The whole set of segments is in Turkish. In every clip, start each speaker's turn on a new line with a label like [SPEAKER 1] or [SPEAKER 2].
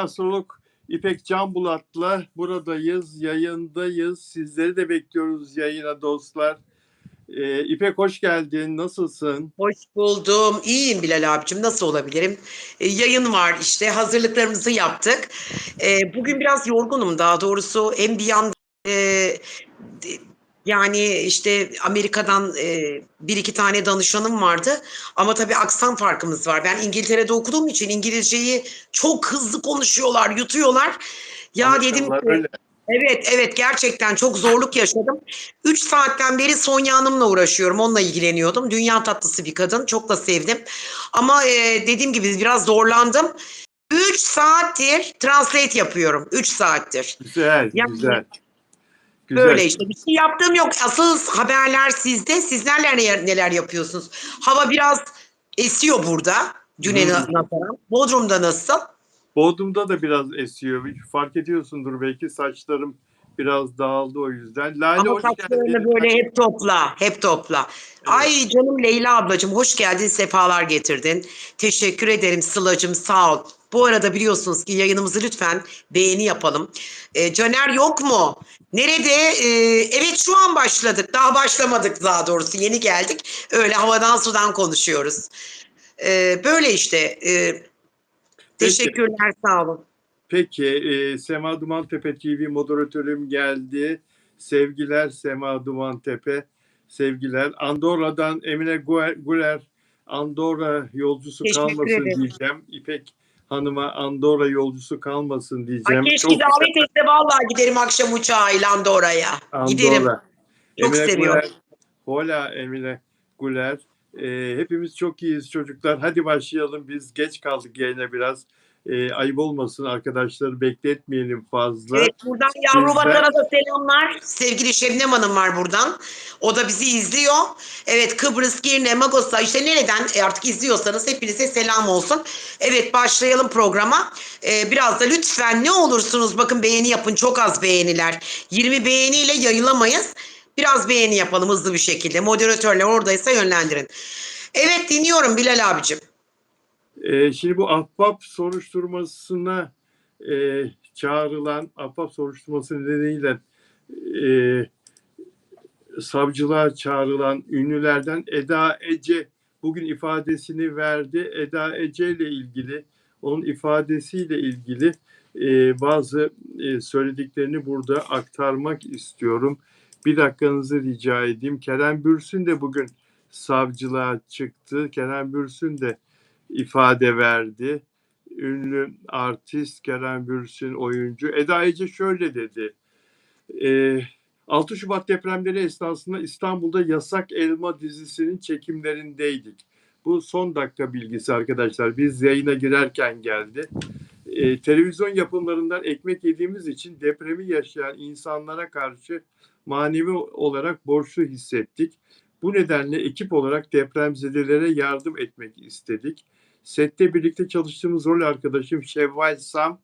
[SPEAKER 1] Astrolog İpek Canbulat'la buradayız, yayındayız. Sizleri de bekliyoruz yayına dostlar. İpek hoş geldin, nasılsın?
[SPEAKER 2] Hoş buldum. İyiyim Bilal abicim. Nasıl olabilirim? Yayın var işte. Hazırlıklarımızı yaptık. Bugün biraz yorgunum daha doğrusu. Hem bir yandan e, de- yani işte Amerika'dan bir iki tane danışanım vardı. Ama tabii aksan farkımız var. Ben İngiltere'de okuduğum için İngilizceyi çok hızlı konuşuyorlar, yutuyorlar. Ya dedim
[SPEAKER 1] Amerikalılar
[SPEAKER 2] ki
[SPEAKER 1] öyle.
[SPEAKER 2] evet evet gerçekten çok zorluk yaşadım. 3 saatten beri Sonya Hanım'la uğraşıyorum. Onunla ilgileniyordum. Dünya tatlısı bir kadın. Çok da sevdim. Ama dediğim gibi biraz zorlandım. 3 saattir translate yapıyorum. 3 saattir.
[SPEAKER 1] Güzel,
[SPEAKER 2] Yani
[SPEAKER 1] güzel, güzel.
[SPEAKER 2] böyle işte bir şey yaptığım yok. Asıl haberler sizde. Sizler neler yapıyorsunuz? Hava biraz esiyor burada. Düne
[SPEAKER 1] Hmm.
[SPEAKER 2] nazaran. Bodrum'da nasıl?
[SPEAKER 1] Bodrum'da da biraz esiyor. Fark ediyorsundur belki saçlarım biraz dağıldı o yüzden. Lale
[SPEAKER 2] Ama
[SPEAKER 1] hoş
[SPEAKER 2] saçlarını
[SPEAKER 1] geldin.
[SPEAKER 2] böyle hep topla, hep topla.
[SPEAKER 1] Evet.
[SPEAKER 2] Ay canım Leyla ablacığım hoş geldin, sefalar getirdin. Teşekkür ederim Sıla'cığım sağ ol. Bu arada biliyorsunuz ki yayınımızı lütfen beğeni yapalım. Caner yok mu? Nerede? Evet şu an başladık. Daha başlamadık daha doğrusu. Yeni geldik. Öyle havadan sudan konuşuyoruz. Böyle işte.
[SPEAKER 1] Peki,
[SPEAKER 2] Teşekkürler sağ olun.
[SPEAKER 1] peki. Sema Dumantepe TV moderatörüm geldi. Sevgiler Sema Dumantepe. Sevgiler. Andorra'dan Emine Guler. Andorra yolcusu
[SPEAKER 2] Teşekkür
[SPEAKER 1] kalmasın
[SPEAKER 2] ederim.
[SPEAKER 1] diyeceğim. İpek Hanım'a Andorra yolcusu kalmasın
[SPEAKER 2] Ay
[SPEAKER 1] diyeceğim.
[SPEAKER 2] keşke
[SPEAKER 1] Çok güzel.
[SPEAKER 2] davet etse vallahi giderim akşam uçağıyla oraya. Giderim.
[SPEAKER 1] Andorra.
[SPEAKER 2] Çok
[SPEAKER 1] Emine
[SPEAKER 2] seviyorum.
[SPEAKER 1] Guler. Hola Emine Guler. Hepimiz çok iyiyiz çocuklar. Hadi başlayalım. Biz geç kaldık yayına biraz. Ayıp olmasın, arkadaşları bekletmeyelim fazla.
[SPEAKER 2] Evet buradan yavru
[SPEAKER 1] Sizden
[SPEAKER 2] vatana da selamlar. Sevgili Şebnem Hanım var buradan. O da bizi izliyor. Evet Kıbrıs, Girne, Magos'a işte nereden artık izliyorsanız hepinize selam olsun. Evet başlayalım programa. Biraz da lütfen ne olursunuz bakın beğeni yapın. Çok az beğeniler. 20 beğeniyle yayılamayız. Biraz beğeni yapalım hızlı bir şekilde. Moderatörler oradaysa yönlendirin. Evet dinliyorum Bilal abicim.
[SPEAKER 1] Şimdi bu ahbap soruşturmasına çağrılan ahbap soruşturması nedeniyle e, savcılığa çağrılan ünlülerden Eda Ece bugün ifadesini verdi. Eda Ece ile ilgili, onun ifadesiyle ilgili bazı söylediklerini burada aktarmak istiyorum. Bir dakikanızı rica edeyim. Kerem Bürsin de bugün savcılığa çıktı. Kerem Bürsin de ifade verdi. Ünlü artist Kerem Bürsin oyuncu. Eda Ece şöyle dedi. E, 6 Şubat depremleri esnasında İstanbul'da Yasak Elma dizisinin çekimlerindeydik. Bu son dakika bilgisi arkadaşlar. Biz yayına girerken geldi. Televizyon yapımlarından ekmek yediğimiz için depremi yaşayan insanlara karşı manevi olarak borçlu hissettik. Bu nedenle ekip olarak depremzedelere yardım etmek istedik. Sette birlikte çalıştığımız rol arkadaşım Şevval Sam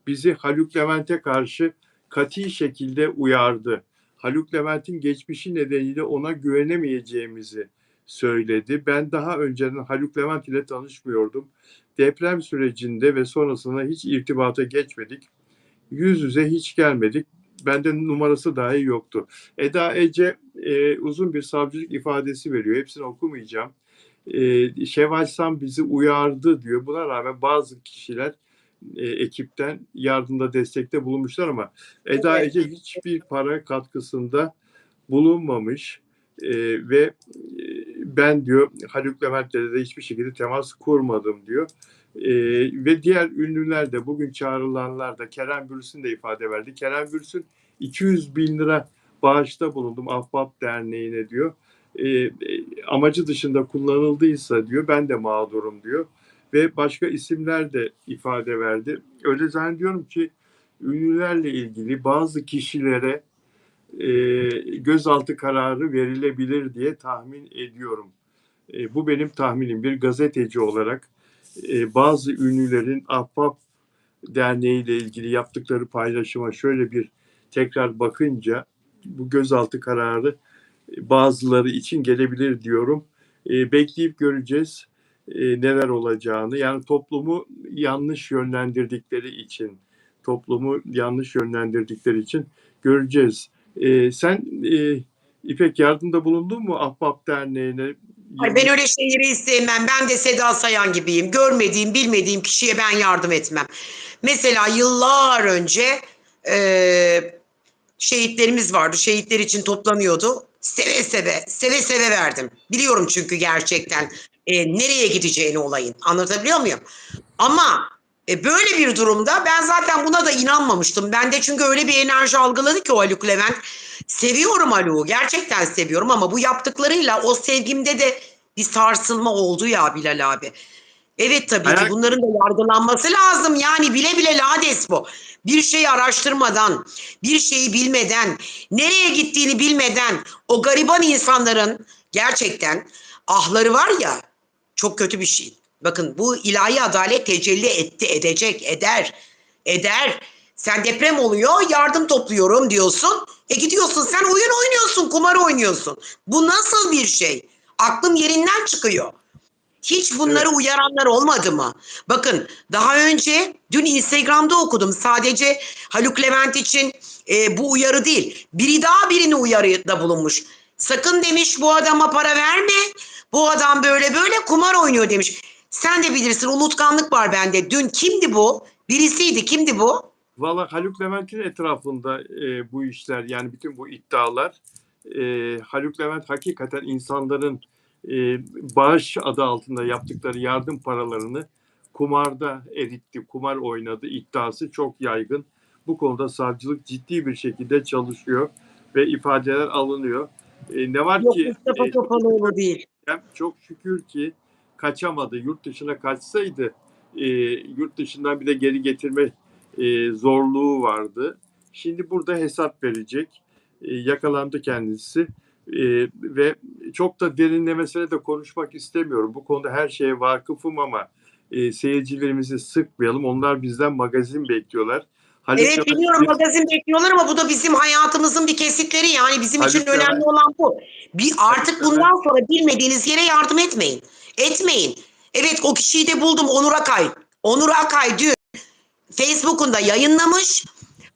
[SPEAKER 1] bizi Haluk Levent'e karşı kati şekilde uyardı. Haluk Levent'in geçmişi nedeniyle ona güvenemeyeceğimizi söyledi. Ben daha önceden Haluk Levent ile tanışmıyordum. Deprem sürecinde ve sonrasında hiç irtibata geçmedik. Yüz yüze hiç gelmedik. Bende numarası dahi yoktu. Eda Ece uzun bir savcılık ifadesi veriyor. Hepsini okumayacağım. Şevval Sam bizi uyardı diyor. Buna rağmen bazı kişiler ekipten yardımda destekte bulunmuşlar ama Eda
[SPEAKER 2] Evet.
[SPEAKER 1] Ece hiçbir para katkısında bulunmamış. Ve ben diyor Haluk Levent'le de hiçbir şekilde temas kurmadım diyor. Ve diğer ünlüler de bugün çağrılanlar da Kerem Bürsin de ifade verdi. Kerem Bürsin 200 bin lira bağışta bulundum Ahbap Derneği'ne diyor. Amacı dışında kullanıldıysa diyor ben de mağdurum diyor. Ve başka isimler de ifade verdi. Öyle zannediyorum ki ünlülerle ilgili bazı kişilere gözaltı kararı verilebilir diye tahmin ediyorum. Bu benim tahminim. Bir gazeteci olarak bazı ünlülerin Ahbap Derneği ile ilgili yaptıkları paylaşıma şöyle bir tekrar bakınca bu gözaltı kararı bazıları için gelebilir diyorum. Bekleyip göreceğiz. neler olacağını, yani toplumu yanlış yönlendirdikleri için göreceğiz. Sen İpek, yardımda bulundun mu Ahbap Derneği'ne?
[SPEAKER 2] Ay ben öyle şeyleri sevmem. Ben de Seda Sayan gibiyim. Görmediğim, bilmediğim kişiye ben yardım etmem. Mesela yıllar önce şehitlerimiz vardı. Şehitler için toplanıyordu. Seve seve, seve seve verdim. Biliyorum çünkü gerçekten nereye gideceğini olayın. Anlatabiliyor muyum? Ama böyle bir durumda ben zaten buna da inanmamıştım. Ben de çünkü öyle bir enerji algıladı ki o Haluk Levent. Seviyorum Haluk'u. Gerçekten seviyorum ama bu yaptıklarıyla o sevgimde de bir sarsılma oldu ya Bilal abi. Evet tabii ki
[SPEAKER 1] Ayak,
[SPEAKER 2] bunların da yargılanması lazım. Yani bile bile lades bu. Bir şeyi araştırmadan, bir şeyi bilmeden, nereye gittiğini bilmeden o gariban insanların gerçekten ahları var ya, çok kötü bir şey. Bakın bu ilahi adalet tecelli etti, edecek, eder. Sen deprem oluyor, yardım topluyorum diyorsun. Gidiyorsun sen oyun oynuyorsun, kumar oynuyorsun. Bu nasıl bir şey? Aklım yerinden çıkıyor. Hiç bunları
[SPEAKER 1] evet.
[SPEAKER 2] uyaranlar olmadı mı? Bakın daha önce dün Instagram'da okudum. Sadece Haluk Levent için bu uyarı değil. Biri daha birini uyarıda bulunmuş. Sakın demiş bu adama para verme. Bu adam böyle böyle kumar oynuyor demiş. Sen de bilirsin unutkanlık var bende. Dün kimdi bu? Birisiydi. Kimdi bu?
[SPEAKER 1] Valla Haluk Levent'in etrafında bu işler, yani bütün bu iddialar, Haluk Levent hakikaten insanların e, bağış adı altında yaptıkları yardım paralarını kumarda eritti, kumar oynadı iddiası çok yaygın. Bu konuda savcılık ciddi bir şekilde çalışıyor ve ifadeler alınıyor. Ne var
[SPEAKER 2] Yok
[SPEAKER 1] ki
[SPEAKER 2] Mustafa Topaloğlu değil.
[SPEAKER 1] çok şükür ki kaçamadı. Yurt dışına kaçsaydı yurt dışından bir de geri getirme zorluğu vardı. Şimdi burada hesap verecek. Yakalandı kendisi. Ve çok da derinlemesine de konuşmak istemiyorum. Bu konuda her şeye vakıfım ama seyircilerimizi sıkmayalım. Onlar bizden magazin bekliyorlar. Haluk
[SPEAKER 2] Evet biliyorum
[SPEAKER 1] Levent,
[SPEAKER 2] magazin bekliyorlar ama bu da bizim hayatımızın bir kesitleri yani bizim için
[SPEAKER 1] Haluk
[SPEAKER 2] önemli
[SPEAKER 1] Levent,
[SPEAKER 2] olan bu. Bir
[SPEAKER 1] Haluk
[SPEAKER 2] artık
[SPEAKER 1] Levent,
[SPEAKER 2] bundan sonra bilmediğiniz yere yardım etmeyin. Etmeyin. Evet o kişiyi de buldum Onur Akay. Onur Akay dün Facebook'unda yayınlamış.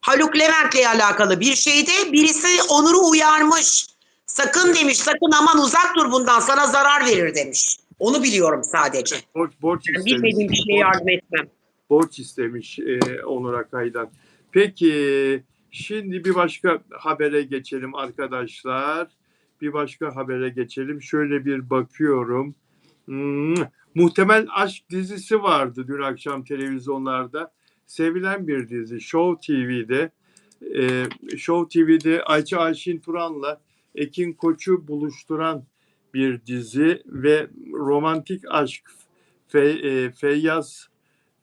[SPEAKER 2] Haluk Levent'le alakalı bir şeyde birisi Onur'u uyarmış. Sakın demiş sakın aman uzak dur bundan sana zarar verir demiş. Onu biliyorum sadece.
[SPEAKER 1] borç
[SPEAKER 2] Ben
[SPEAKER 1] istemiş.
[SPEAKER 2] bilmediğim bir şeye yardım etmem.
[SPEAKER 1] Borç istemiş Onur Akay'dan. Peki şimdi bir başka habere geçelim arkadaşlar. Bir başka habere geçelim. Şöyle bir bakıyorum. Muhtemel Aşk dizisi vardı dün akşam televizyonlarda. Sevilen bir dizi. Show TV'de. Show TV'de Ayça Ayşin Turan'la Ekin Koç'u buluşturan bir dizi ve romantik aşk.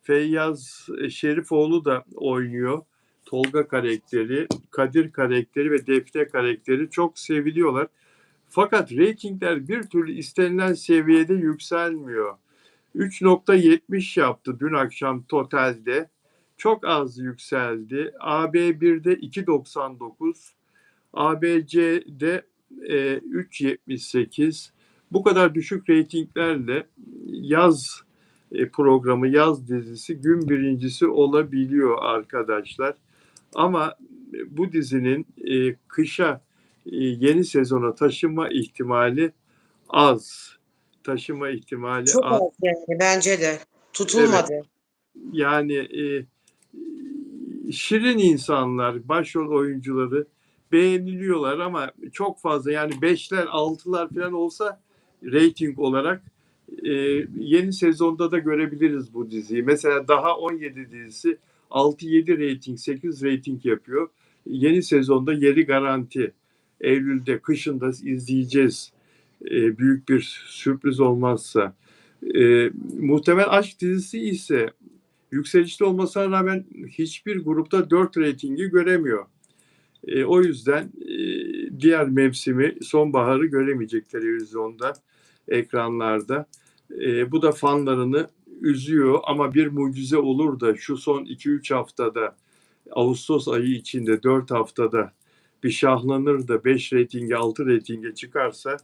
[SPEAKER 1] Feyyaz Şerifoğlu da oynuyor. Tolga karakteri, Kadir karakteri ve Defne karakteri çok seviliyorlar. Fakat reytingler bir türlü istenilen seviyede yükselmiyor. 3.70 yaptı dün akşam totalde. Çok az yükseldi. AB1'de 2.99, ABC'de 3.78. Bu kadar düşük reytinglerle yaz programı, yaz dizisi gün birincisi olabiliyor arkadaşlar. Ama bu dizinin kışa, yeni sezona taşıma ihtimali az. Taşıma ihtimali
[SPEAKER 2] Çok
[SPEAKER 1] az.
[SPEAKER 2] az yani bence de.
[SPEAKER 1] Evet,
[SPEAKER 2] Tutulmadı.
[SPEAKER 1] yani şirin insanlar, başrol oyuncuları beğeniliyorlar ama çok fazla, yani 5'ler 6'lar falan olsa reyting olarak yeni sezonda da görebiliriz bu diziyi. Mesela Daha 17 dizisi 6-7 reyting, 8 reyting yapıyor. Yeni sezonda yeri garanti. Eylül'de, kışında izleyeceğiz. Büyük bir sürpriz olmazsa. Muhtemel Aşk dizisi ise yükselişte olmasına rağmen hiçbir grupta 4 reytingi göremiyor. O yüzden diğer mevsimi, sonbaharı göremeyecek televizyonda, ekranlarda. Bu da fanlarını üzüyor ama bir mucize olur da şu son 2-3 haftada, Ağustos ayı içinde 4 haftada bir şahlanır da 5 reytinge 6 reytinge çıkarsa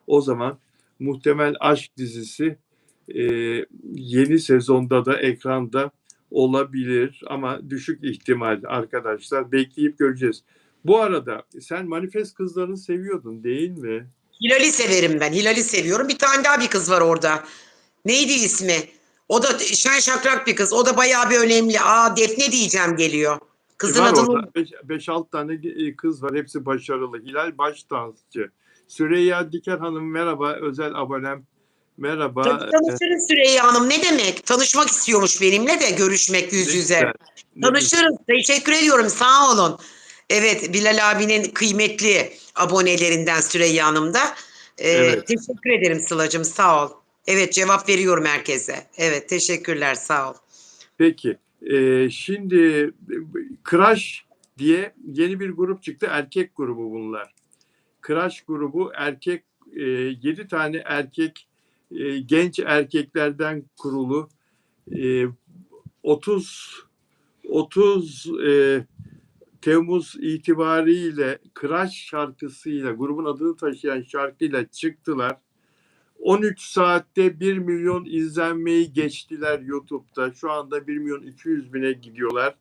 [SPEAKER 1] o zaman Muhtemel Aşk dizisi Yeni sezonda da ekranda olabilir ama düşük ihtimal arkadaşlar. Bekleyip göreceğiz. Bu arada sen Manifest kızlarını seviyordun değil mi?
[SPEAKER 2] Hilal'i severim ben. Hilal'i seviyorum. Bir tane daha bir kız var orada. Neydi ismi? O da şen şakrak bir kız. O da bayağı bir önemli. Defne diyeceğim geliyor. Kızın
[SPEAKER 1] Var
[SPEAKER 2] adını
[SPEAKER 1] orada 5-6 tane kız var. Hepsi başarılı. Hilal baş dansçı. Süreyya Diker Hanım merhaba. Özel abonem. Merhaba.
[SPEAKER 2] Tabii tanışırız Süreyya Hanım. Ne demek? Tanışmak istiyormuş benimle de görüşmek yüz
[SPEAKER 1] Ne
[SPEAKER 2] yüze.
[SPEAKER 1] güzel, ne
[SPEAKER 2] Tanışırız. Teşekkür ediyorum. Sağ olun. Evet, Bilal abinin kıymetli abonelerinden Süreyya Hanım da.
[SPEAKER 1] Evet.
[SPEAKER 2] Teşekkür ederim Sıla'cığım. Sağ ol. Evet, cevap veriyorum herkese. Evet, teşekkürler. Sağ ol.
[SPEAKER 1] Peki. Şimdi Crush diye yeni bir grup çıktı. Erkek grubu bunlar. Crush grubu erkek 7 tane erkek genç erkeklerden kurulu 30 Temmuz itibariyle Crush şarkısıyla grubun adını taşıyan şarkıyla çıktılar. 13 saatte 1 milyon izlenmeyi geçtiler YouTube'da. Şu anda 1 milyon 200 bine gidiyorlar.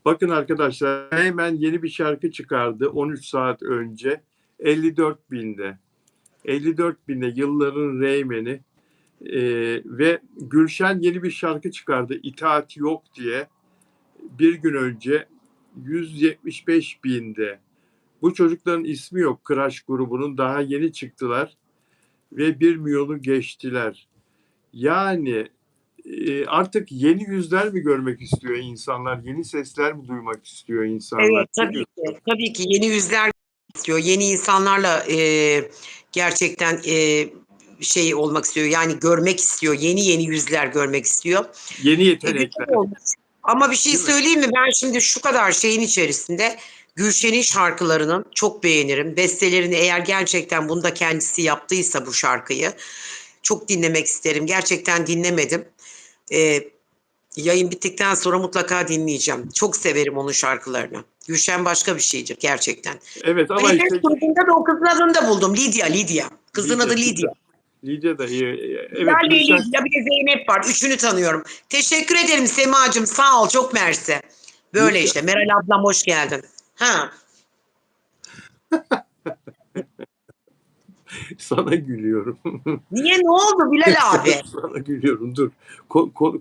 [SPEAKER 1] Bakın arkadaşlar hemen yeni bir şarkı çıkardı 13 saat önce. 54 binde. 54 binde yılların Reymen'i. Ve Gülşen yeni bir şarkı çıkardı İtaat Yok diye. Bir gün önce 175 binde. Bu çocukların ismi yok Crush grubunun. Daha yeni çıktılar. Ve 1 milyonu geçtiler. Yani artık yeni yüzler mi görmek istiyor insanlar? Yeni sesler mi duymak istiyor insanlar?
[SPEAKER 2] Evet, tabii ki. Tabii ki yeni yüzler istiyor. Yeni insanlarla gerçekten şey olmak istiyor. Yani görmek istiyor. Yeni yüzler görmek istiyor.
[SPEAKER 1] Yeni yetenekler.
[SPEAKER 2] Ama bir şey
[SPEAKER 1] Değil mi?
[SPEAKER 2] söyleyeyim mi? Ben şimdi şu kadar şeyin içerisinde Gülşen'in şarkılarının çok beğenirim. Bestelerini eğer gerçekten bunu da kendisi yaptıysa bu şarkıyı çok dinlemek isterim. Gerçekten dinlemedim. Yayın bittikten sonra mutlaka dinleyeceğim. Çok severim onun şarkılarını. Gülşen başka bir şeydir gerçekten.
[SPEAKER 1] Evet ama
[SPEAKER 2] Manifest
[SPEAKER 1] işte
[SPEAKER 2] grubunda da o kızın adını da buldum. Lidya. Kızın adı Lidya.
[SPEAKER 1] Lidya da iyi. Evet,
[SPEAKER 2] Bilal Bey,
[SPEAKER 1] Gülşen,
[SPEAKER 2] Lidya bir de Zeynep var. Üçünü tanıyorum. Teşekkür ederim Semacığım. Sağ ol. Çok mersi. Böyle
[SPEAKER 1] Gülşen.
[SPEAKER 2] işte. Meral ablam hoş geldin. Ha.
[SPEAKER 1] Sana gülüyorum.
[SPEAKER 2] Niye ne oldu Bilal abi?
[SPEAKER 1] Sana gülüyorum. Dur.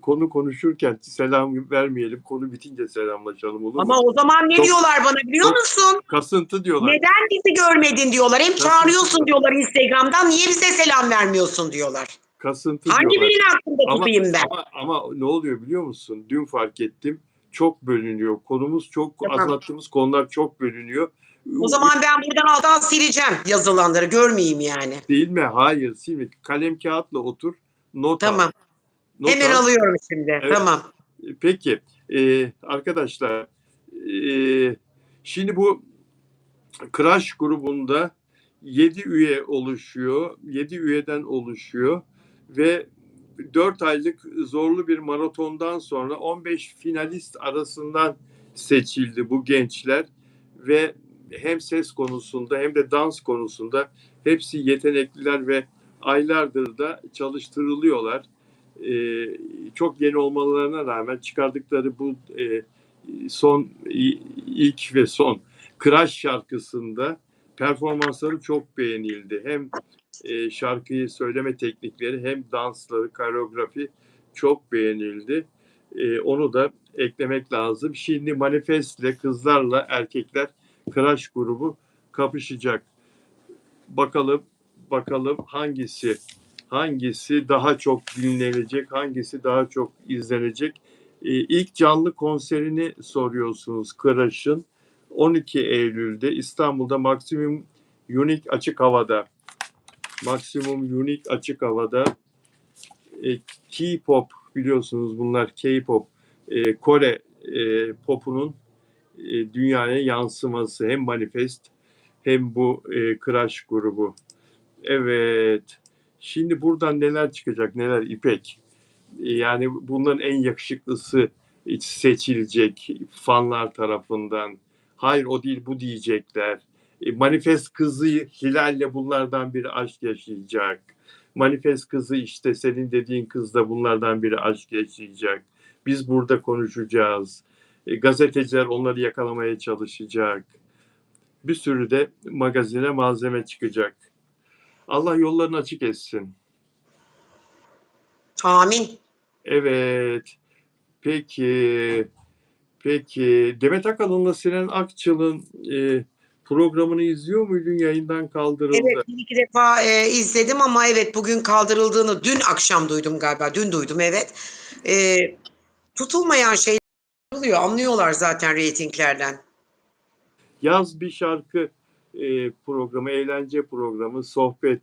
[SPEAKER 1] Konu konuşurken selam vermeyelim. Konu bitince selamlaşalım olur mu?
[SPEAKER 2] Ama o zaman ne
[SPEAKER 1] Çok-
[SPEAKER 2] diyorlar bana biliyor
[SPEAKER 1] çok-
[SPEAKER 2] musun?
[SPEAKER 1] Kasıntı diyorlar.
[SPEAKER 2] Neden bizi görmedin diyorlar. Hem
[SPEAKER 1] Kasıntı
[SPEAKER 2] çağırıyorsun diyorlar Instagram'dan. Niye bize selam vermiyorsun diyorlar.
[SPEAKER 1] Kasıntı
[SPEAKER 2] Hangi
[SPEAKER 1] diyorlar.
[SPEAKER 2] birini aklımda tutayım ben?
[SPEAKER 1] Ama ne oluyor biliyor musun? Dün fark ettim. Çok bölünüyor. Konumuz çok,
[SPEAKER 2] Tamam.
[SPEAKER 1] anlattığımız konular çok bölünüyor.
[SPEAKER 2] O zaman ben buradan alttan sileceğim yazılanları. Görmeyeyim yani.
[SPEAKER 1] Silme, hayır silme. Kalem kağıtla otur, not al.
[SPEAKER 2] Tamam.
[SPEAKER 1] Not
[SPEAKER 2] Hemen
[SPEAKER 1] al.
[SPEAKER 2] alıyorum şimdi.
[SPEAKER 1] Evet.
[SPEAKER 2] Tamam.
[SPEAKER 1] Peki, arkadaşlar, şimdi bu Crush grubunda 7 üye oluşuyor. 7 üyeden oluşuyor ve 4 aylık zorlu bir maratondan sonra 15 finalist arasından seçildi bu gençler ve hem ses konusunda hem de dans konusunda hepsi yetenekliler ve aylardır da çalıştırılıyorlar. Çok yeni olmalarına rağmen çıkardıkları bu ilk ve son Crush şarkısında performansları çok beğenildi. Hem şarkıyı söyleme teknikleri hem dansları, koreografi çok beğenildi. Onu da eklemek lazım. Şimdi Manifest'le kızlarla erkekler Crush grubu kapışacak. Bakalım hangisi daha çok dinlenecek, hangisi daha çok izlenecek. İlk canlı konserini soruyorsunuz Crush'ın. 12 Eylül'de İstanbul'da Maximum Unique Açık Hava'da. Maximum Unique Açık Hava'da K-pop biliyorsunuz bunlar K-pop Kore popunun dünyaya yansıması hem Manifest hem bu Crush grubu. Evet. Şimdi buradan neler çıkacak neler İpek? Yani bunların en yakışıklısı seçilecek fanlar tarafından. Hayır o değil bu diyecekler. Manifest kızı Hilal'le bunlardan biri aşk yaşayacak. Manifest kızı işte senin dediğin kız da bunlardan biri aşk yaşayacak. Biz burada konuşacağız. Gazeteciler onları yakalamaya çalışacak. Bir sürü de magazine malzeme çıkacak. Allah yollarını açık etsin.
[SPEAKER 2] Amin.
[SPEAKER 1] Evet. Peki. Peki. Demet Akalın'la Sinan Akçıl'ın programını izliyor muydun? Yayından kaldırıldı.
[SPEAKER 2] Evet, bir iki defa izledim ama evet bugün kaldırıldığını dün akşam duydum galiba. Dün duydum, evet. E, Tutulmayan şeyler oluyor. Anlıyorlar zaten reytinglerden.
[SPEAKER 1] Yaz bir şarkı programı, eğlence programı, sohbet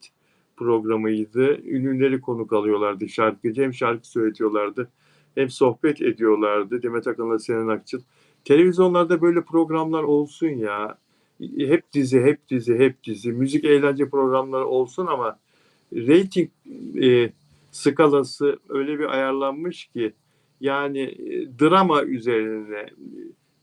[SPEAKER 1] programıydı. Ünlüleri konuk alıyorlardı şarkıcı. Hem şarkı söyletiyorlardı hem sohbet ediyorlardı. Demet Akalın'la Sinan Akçıl. Televizyonlarda böyle programlar olsun ya. Hep dizi, hep dizi, hep dizi. Müzik eğlence programları olsun ama reyting skalası öyle bir ayarlanmış ki yani drama üzerine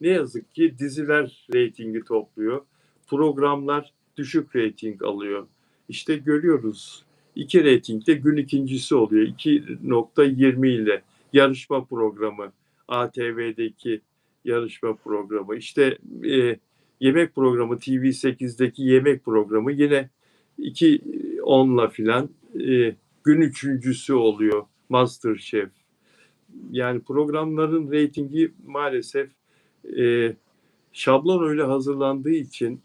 [SPEAKER 1] ne yazık ki diziler reytingi topluyor. Programlar düşük reyting alıyor. İşte görüyoruz. 2 reytingde gün ikincisi oluyor. 2.20 ile yarışma programı. ATV'deki yarışma programı. İşte yemek programı TV8'deki yemek programı yine 2.10'la filan gün üçüncüsü oluyor. MasterChef. Yani programların reytingi maalesef şablon öyle hazırlandığı için,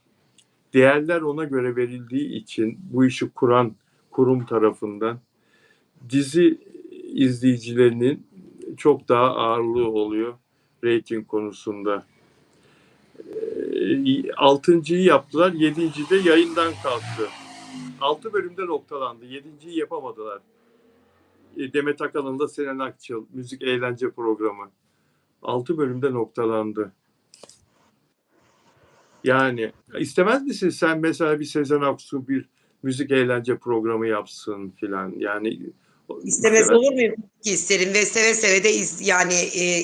[SPEAKER 1] değerler ona göre verildiği için bu işi kuran kurum tarafından dizi izleyicilerinin çok daha ağırlığı oluyor reyting konusunda. 6.'yı yaptılar, 7. de yayından kalktı. 6 bölümde noktalandı, 7.'yi yapamadılar. Demet Akalın'da Sinan Akçıl müzik eğlence programı 6 bölümde noktalandı. Yani istemez misin sen mesela bir Sezen Aksu bir müzik eğlence programı yapsın filan? Yani
[SPEAKER 2] İstemez olur muyum? Ki isterim ve seve seve de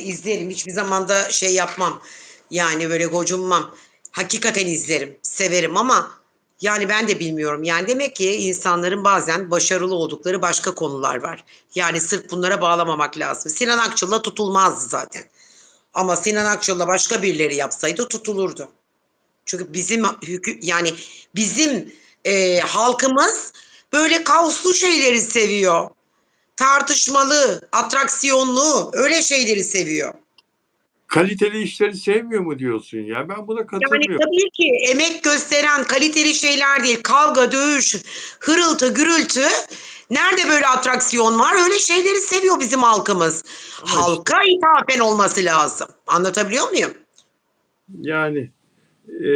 [SPEAKER 2] izlerim. Hiçbir zaman da şey yapmam. Yani böyle gocunmam. Hakikaten izlerim, severim ama yani ben de bilmiyorum. Yani demek ki insanların bazen başarılı oldukları başka konular var. Yani sırf bunlara bağlamamak lazım. Sinan Akçıl'la tutulmazdı zaten. Ama Sinan Akçıl'la başka birileri yapsaydı tutulurdu. Çünkü yani bizim halkımız böyle kaoslu şeyleri seviyor. Tartışmalı, atraksiyonlu öyle şeyleri seviyor.
[SPEAKER 1] kaliteli işleri sevmiyor mu diyorsun ya? Ben buna
[SPEAKER 2] Yani
[SPEAKER 1] katılmıyorum.
[SPEAKER 2] tabii ki emek gösteren kaliteli şeyler değil. Kavga, dövüş, hırıltı, gürültü. Nerede böyle atraksiyon var? Öyle şeyleri seviyor bizim halkımız.
[SPEAKER 1] Ama işte
[SPEAKER 2] Halka ithafen olması lazım. Anlatabiliyor muyum?
[SPEAKER 1] yani e,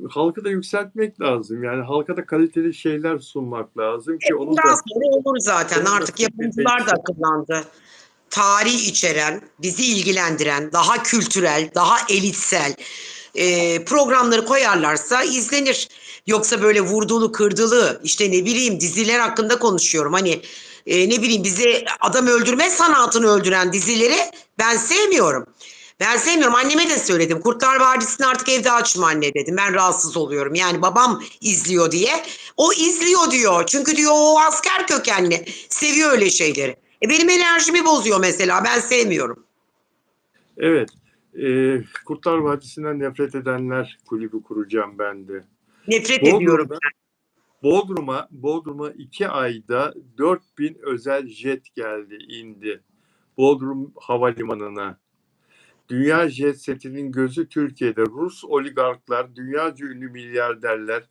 [SPEAKER 1] halkı da yükseltmek lazım. Yani halka da kaliteli şeyler sunmak lazım ki onu
[SPEAKER 2] Bundan
[SPEAKER 1] da
[SPEAKER 2] sonra olur zaten.
[SPEAKER 1] onu da
[SPEAKER 2] Artık yapımcılar da akıllandı. Tarih içeren, bizi ilgilendiren, daha kültürel, daha elitsel programları koyarlarsa izlenir. Yoksa böyle vurdulu kırdılı işte ne bileyim diziler hakkında konuşuyorum. Hani ne bileyim bizi adam öldürme sanatını öldüren dizileri ben sevmiyorum. Ben sevmiyorum. Anneme de söyledim. Kurtlar Vadisi'ni artık evde açma anne dedim. Ben rahatsız oluyorum. Yani babam izliyor diye. O izliyor diyor. Çünkü diyor o asker kökenli. Seviyor öyle şeyleri. Benim enerjimi bozuyor mesela. Ben sevmiyorum.
[SPEAKER 1] evet. Kurtlar Vadisi'nden nefret edenler kulübü kuracağım ben de.
[SPEAKER 2] Nefret ediyorum.
[SPEAKER 1] Bodrum'da Bodrum'a 2 ayda 4.000 özel jet geldi, indi. Bodrum Havalimanı'na. Dünya jet setinin gözü Türkiye'de. Rus oligarklar, dünyaca ünlü milyarderler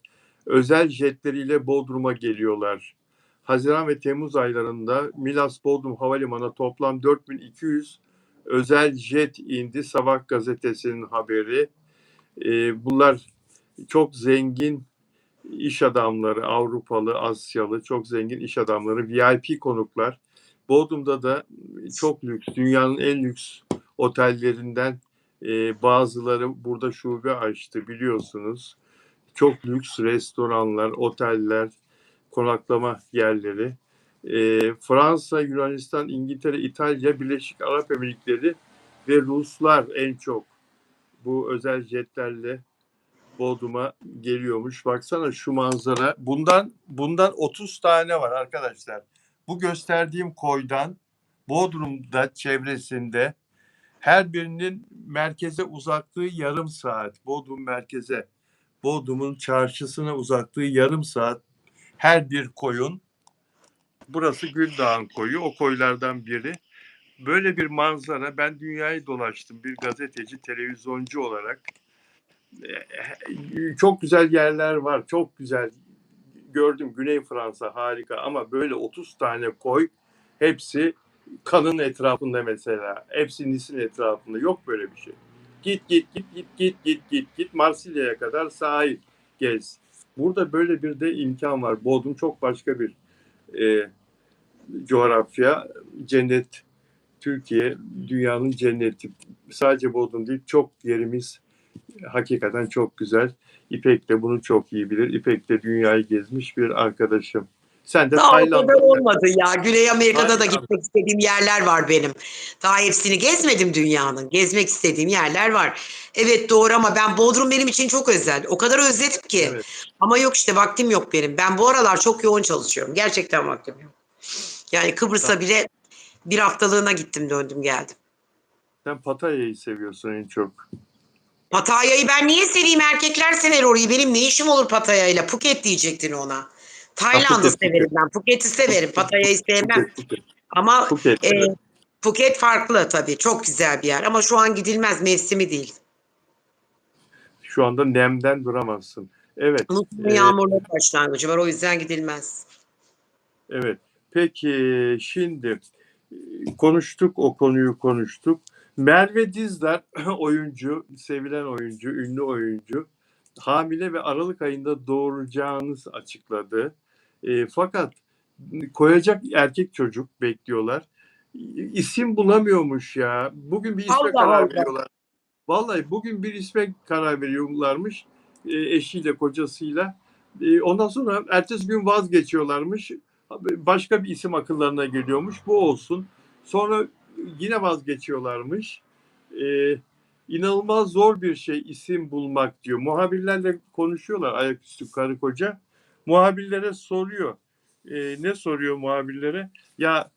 [SPEAKER 1] özel jetleriyle Bodrum'a geliyorlar. Haziran ve Temmuz aylarında Milas Bodrum Havalimanı'na toplam 4.200 özel jet indi. Sabah gazetesinin haberi. Bunlar çok zengin iş adamları, Avrupalı, Asyalı, çok zengin iş adamları, VIP konuklar. Bodrum'da da çok lüks, dünyanın en lüks otellerinden bazıları burada şube açtı biliyorsunuz. Çok lüks restoranlar, oteller, konaklama yerleri. Fransa, Yunanistan, İngiltere, İtalya, Birleşik Arap Emirlikleri ve Ruslar en çok bu özel jetlerle Bodrum'a geliyormuş. Baksana şu manzara. Bundan 30 tane var arkadaşlar. Bu gösterdiğim koydan Bodrum'da çevresinde her birinin merkeze uzaklığı yarım saat. Bodrum merkeze, Bodrum'un çarşısına uzaklığı yarım saat. Her bir koyun. Burası Güldağ'ın koyu. O koylardan biri. Böyle bir manzara. Ben dünyayı dolaştım bir gazeteci, televizyoncu olarak. Çok güzel yerler var. Çok güzel. Gördüm Güney Fransa harika ama böyle 30 tane koy hepsi kanın etrafında mesela. Hepsi Nice'in etrafında. Yok böyle bir şey. Git Marsilya'ya kadar sahil gez. Burada böyle bir de imkan var. Bodrum çok başka bir coğrafya. Cennet. Türkiye dünyanın cenneti. Sadece Bodrum değil, çok yerimiz hakikaten çok güzel. İpek de bunu çok iyi bilir. İpek de dünyayı gezmiş bir arkadaşım. Sen de
[SPEAKER 2] Daha o
[SPEAKER 1] Tayland'da.
[SPEAKER 2] kadar olmadı ya. Güney Amerika'da da
[SPEAKER 1] Tayland.
[SPEAKER 2] gitmek istediğim yerler var benim. Daha hepsini gezmedim dünyanın. Gezmek istediğim yerler var. Evet doğru ama Bodrum benim için çok özel. O kadar özledim ki.
[SPEAKER 1] Evet.
[SPEAKER 2] Ama yok işte vaktim yok benim. Ben bu aralar çok yoğun çalışıyorum. Gerçekten vaktim yok. Yani Kıbrıs'a bile bir haftalığına gittim döndüm geldim.
[SPEAKER 1] Sen Pattaya'yı seviyorsun en çok.
[SPEAKER 2] Pattaya'yı ben niye seveyim? Erkekler sever orayı. Benim ne işim olur Pattaya'yla? Phuket diyecektin ona. Tayland'ı
[SPEAKER 1] Phuket,
[SPEAKER 2] severim ben. Phuket'i severim. Pattaya'yı sevmem.
[SPEAKER 1] Phuket.
[SPEAKER 2] Ama
[SPEAKER 1] Phuket, evet.
[SPEAKER 2] Phuket farklı tabii. Çok güzel bir yer. Ama şu an gidilmez. Mevsimi değil.
[SPEAKER 1] Şu anda nemden duramazsın. Evet.
[SPEAKER 2] Mutlaka yağmurlu başlangıcı var. O yüzden gidilmez.
[SPEAKER 1] Evet. Peki şimdi konuştuk, o konuyu konuştuk. Merve Dizdar oyuncu, sevilen oyuncu, ünlü oyuncu hamile ve Aralık ayında doğuracağını açıkladı. Fakat koyacak erkek çocuk bekliyorlar. İsim bulamıyormuş ya. Bugün bir isme
[SPEAKER 2] Allah
[SPEAKER 1] karar
[SPEAKER 2] Allah.
[SPEAKER 1] veriyorlar. Vallahi bugün bir isme karar veriyorlarmış eşiyle, kocasıyla. Ondan sonra ertesi gün vazgeçiyorlarmış. Başka bir isim akıllarına geliyormuş. Bu olsun. Sonra yine vazgeçiyorlarmış. İnanılmaz zor bir şey isim bulmak diyor. Muhabirlerle konuşuyorlar ayaküstü karı koca. Muhabirlere soruyor. Ne soruyor muhabirlere? Ya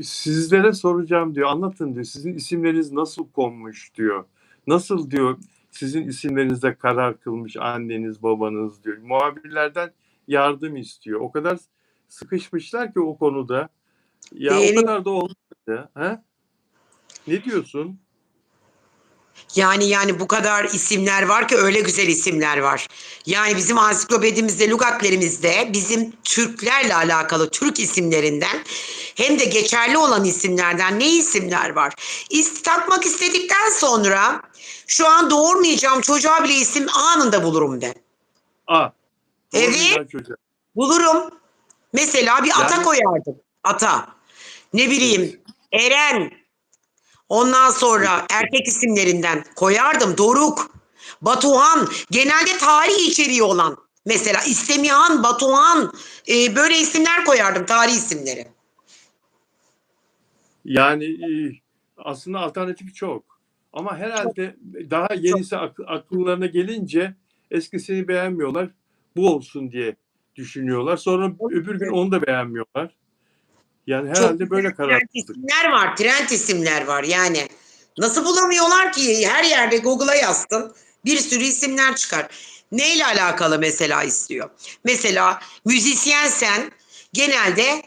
[SPEAKER 1] sizlere soracağım diyor. Anlatın diyor. Sizin isimleriniz nasıl konmuş diyor. Nasıl diyor sizin isimlerinizde karar kılmış anneniz babanız diyor. Muhabirlerden yardım istiyor. O kadar sıkışmışlar ki o konuda. Ya o kadar da olmadı. Ha? Ne diyorsun?
[SPEAKER 2] Yani bu kadar isimler var ki öyle güzel isimler var. Yani bizim ansiklopedimizde, lügatlerimizde bizim Türklerle alakalı Türk isimlerinden hem de geçerli olan isimlerden ne isimler var? Takmak istedikten sonra şu an doğurmayacağım çocuğa bile isim anında bulurum ben. Evet, bulurum. Mesela bir ata koyardım. Ata. Ne bileyim, Eren. Ondan sonra erkek isimlerinden koyardım. Doruk, Batuhan, genelde tarih içeriği olan. Mesela İstemihan, Batuhan, böyle isimler koyardım, tarih isimleri.
[SPEAKER 1] Yani aslında alternatif çok. Ama herhalde daha yenisi akıllarına gelince eskisini beğenmiyorlar. Bu olsun diye düşünüyorlar. Sonra öbür gün onu da beğenmiyorlar. Yani herhalde
[SPEAKER 2] Çok
[SPEAKER 1] böyle karar
[SPEAKER 2] trend isimler var, trend isimler var yani. Nasıl bulamıyorlar ki? Her yerde Google'a yazsın. Bir sürü isimler çıkar. Neyle alakalı mesela istiyor? Mesela müzisyensen genelde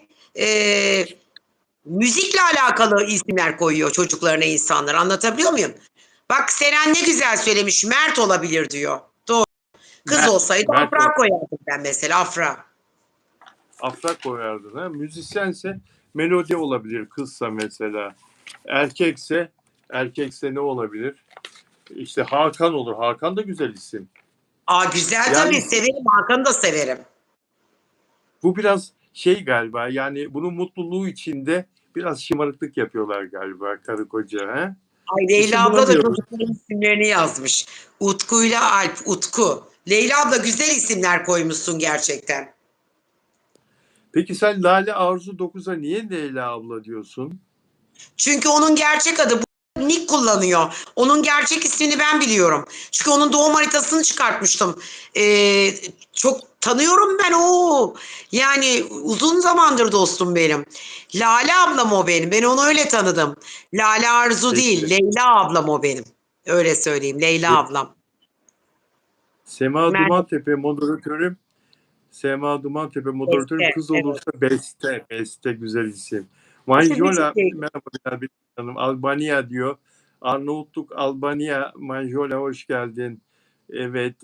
[SPEAKER 2] müzikle alakalı isimler koyuyor çocuklarına insanlar. Anlatabiliyor muyum? Bak Seren ne güzel söylemiş. Mert olabilir diyor. Doğru. Kız olsaydı Afra koyardım ben mesela. Afra.
[SPEAKER 1] Afra koyardın. Ha? Müzisyense melodi olabilir kızsa mesela. Erkekse ne olabilir? İşte Hakan olur. Hakan da güzel isim.
[SPEAKER 2] Güzel
[SPEAKER 1] yani,
[SPEAKER 2] tabii severim. Hakan'ı da severim.
[SPEAKER 1] Bu biraz galiba yani bunun mutluluğu içinde biraz şımarıklık yapıyorlar galiba karı koca. He?
[SPEAKER 2] Ay Leyla abla da çocukların isimlerini yazmış. Utku'yla Alp, Utku. Leyla abla güzel isimler koymuşsun gerçekten.
[SPEAKER 1] Peki sen Lale Arzu 9'a niye Leyla abla diyorsun?
[SPEAKER 2] Çünkü onun gerçek adı bu. nick kullanıyor. Onun gerçek ismini ben biliyorum. Çünkü onun doğum haritasını çıkartmıştım. Çok tanıyorum ben o. Yani uzun zamandır dostum benim. Lale ablam o benim. Ben onu öyle tanıdım. Lale Arzu değil,
[SPEAKER 1] Peki.
[SPEAKER 2] Leyla ablam o benim. Öyle söyleyeyim. Leyla ablam.
[SPEAKER 1] Sema
[SPEAKER 2] Merhaba.
[SPEAKER 1] Dumantepe moderatörüm. Sema Dumantepe moderatörüm.
[SPEAKER 2] Beste.
[SPEAKER 1] Kız
[SPEAKER 2] Evet.
[SPEAKER 1] olursa Beste. Beste güzel isim.
[SPEAKER 2] İşte bizim
[SPEAKER 1] Manjola
[SPEAKER 2] şey.
[SPEAKER 1] merhaba Bilal Bey Hanım. Albanya diyor. Arnavutluk Albanya. Manjola hoş geldin. Evet.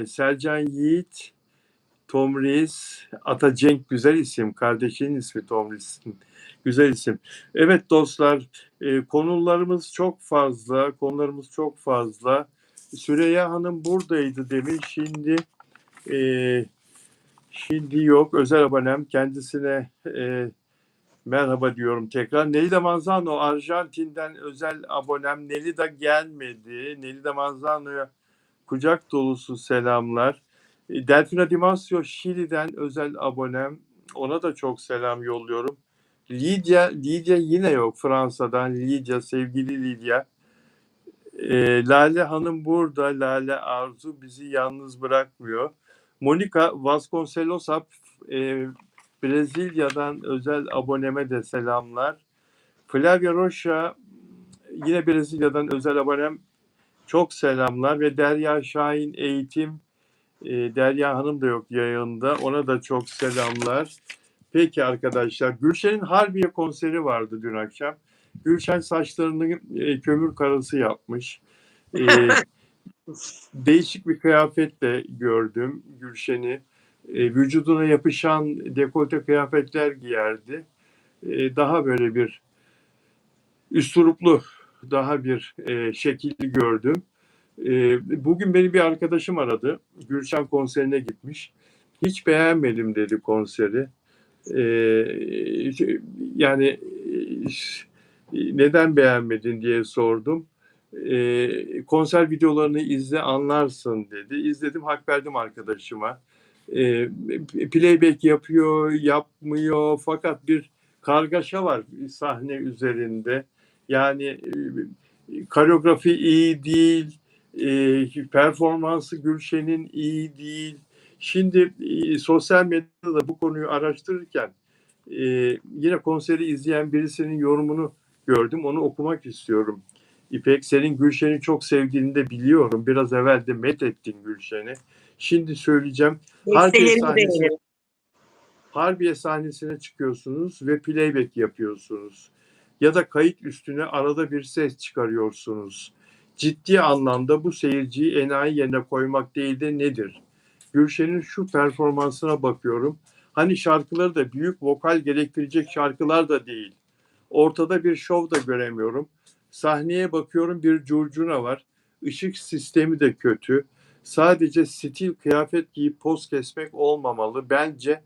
[SPEAKER 1] Sercan Yiğit. Tomris. Atacenk güzel isim. Kardeşinin ismi Tomris. Güzel isim. Evet dostlar. Konularımız çok fazla. Konularımız çok fazla. Süreyya Hanım buradaydı demin. Şimdi yok. Özel abonem. Kendisine merhaba diyorum tekrar. Nelida Manzano Arjantin'den özel abonem. Nelida gelmedi. Nelida Manzano'ya kucak dolusu selamlar. Delfina Dimasio Şili'den özel abonem. Ona da çok selam yolluyorum. Lidya yine yok Fransa'dan. Lidya, sevgili Lidya. Lale Hanım burada. Lale Arzu bizi yalnız bırakmıyor. Monica Vasconcelos Brezilya'dan özel aboneme de selamlar. Flavia Rocha yine Brezilya'dan özel abonem çok selamlar ve Derya Şahin Eğitim Derya Hanım da yok yayında. Ona da çok selamlar. Peki arkadaşlar. Gülşen'in Harbiye konseri vardı dün akşam. Gülşen saçlarını kömür karası yapmış. Değişik bir kıyafetle gördüm Gülşen'i. Vücuduna yapışan dekolte kıyafetler giyerdi. Daha böyle bir üsturuplu, daha bir şekilli gördüm. Bugün beni bir arkadaşım aradı. Gülşen konserine gitmiş. Hiç beğenmedim dedi konseri. Yani neden beğenmedin diye sordum. Konser videolarını izle anlarsın dedi. İzledim, hak verdim arkadaşıma. Playback yapıyor, yapmıyor fakat bir kargaşa var sahne üzerinde. Yani koreografi iyi değil, performansı Gülşen'in iyi değil. Şimdi sosyal medyada bu konuyu araştırırken yine konseri izleyen birisinin yorumunu gördüm. Onu okumak istiyorum. İpek, senin Gülşen'i çok sevdiğini de biliyorum. Biraz evvel de met ettin Gülşen'i. Şimdi söyleyeceğim. Harbiye sahnesine çıkıyorsunuz ve playback yapıyorsunuz. Ya da kayıt üstüne arada bir ses çıkarıyorsunuz. Ciddi anlamda bu seyirciyi enayi yerine koymak değil de nedir? Gülşen'in şu performansına bakıyorum. Hani şarkıları da büyük vokal gerektirecek şarkılar da değil. Ortada bir şov da göremiyorum. Sahneye bakıyorum, bir curcuna var. Işık sistemi de kötü. Sadece stil kıyafet giyip poz kesmek olmamalı. Bence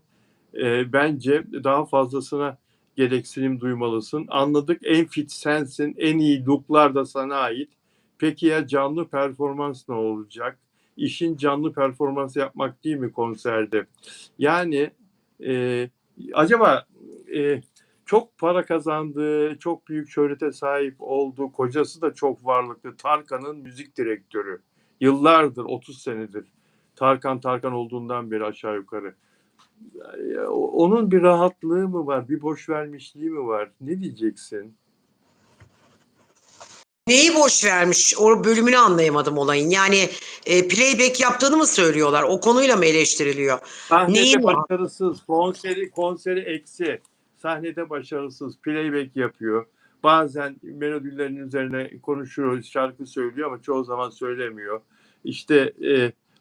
[SPEAKER 1] daha fazlasına gereksinim duymalısın. Anladık, en fit sensin, en iyi looklar da sana ait. Peki ya canlı performans ne olacak? İşin canlı performans yapmak değil mi konserde? Yani acaba çok para kazandığı, çok büyük şöhrete sahip olduğu, kocası da çok varlıklı Tarkan'ın müzik direktörü. Yıllardır, 30 senedir. Tarkan olduğundan beri aşağı yukarı. Onun bir rahatlığı mı var? Bir boş vermişliği mi var? Ne diyeceksin?
[SPEAKER 2] Neyi boş vermiş? O bölümünü anlayamadım olayın. Yani playback yaptığını mı söylüyorlar? O konuyla mı eleştiriliyor? Neyi
[SPEAKER 1] Sahnede
[SPEAKER 2] mi?
[SPEAKER 1] başarısız, konseri eksi. Sahnede başarısız, playback yapıyor. Bazen melodilerin üzerine konuşuyor, şarkı söylüyor ama çoğu zaman söylemiyor. İşte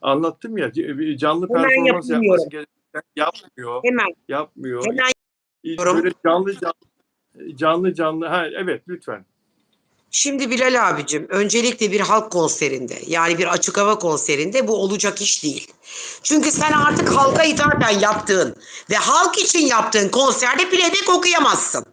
[SPEAKER 1] anlattım ya, canlı
[SPEAKER 2] Hemen
[SPEAKER 1] performans yapması
[SPEAKER 2] yapıyorum.
[SPEAKER 1] gereken yapmıyor.
[SPEAKER 2] Hemen.
[SPEAKER 1] Yapmıyor.
[SPEAKER 2] Hemen yapıyorum.
[SPEAKER 1] Böyle canlı. Ha, evet lütfen.
[SPEAKER 2] Şimdi Bilal abicim, öncelikle bir halk konserinde, yani bir açık hava konserinde bu olacak iş değil. Çünkü sen artık halka hitaben yaptığın ve halk için yaptığın konserde playback okuyamazsın.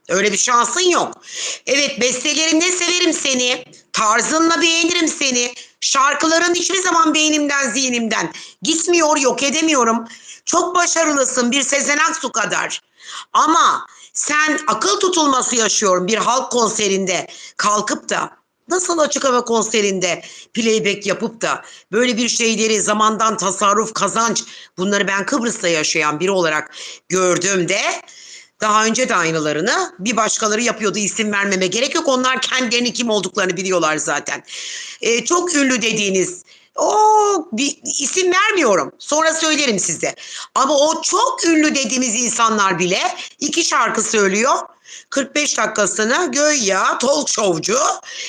[SPEAKER 2] Öyle bir şansın yok. Evet, bestelerinle severim seni, tarzınla beğenirim seni, şarkıların hiçbir zaman beynimden zihnimden gitmiyor, yok edemiyorum. Çok başarılısın, bir Sezen Aksu kadar. Ama Sen akıl tutulması yaşıyorum bir halk konserinde kalkıp da nasıl açık hava konserinde playback yapıp da böyle bir şeyleri zamandan tasarruf, kazanç bunları ben Kıbrıs'ta yaşayan biri olarak gördüğümde daha önce de aynılarını bir başkaları yapıyordu, isim vermeme gerek yok. Onlar kendilerinin kim olduklarını biliyorlar zaten. Çok ünlü dediğiniz o bir isim vermiyorum. Sonra söylerim size. Ama o çok ünlü dediğimiz insanlar bile 2 şarkı söylüyor. 45 dakikasını güya talk showcu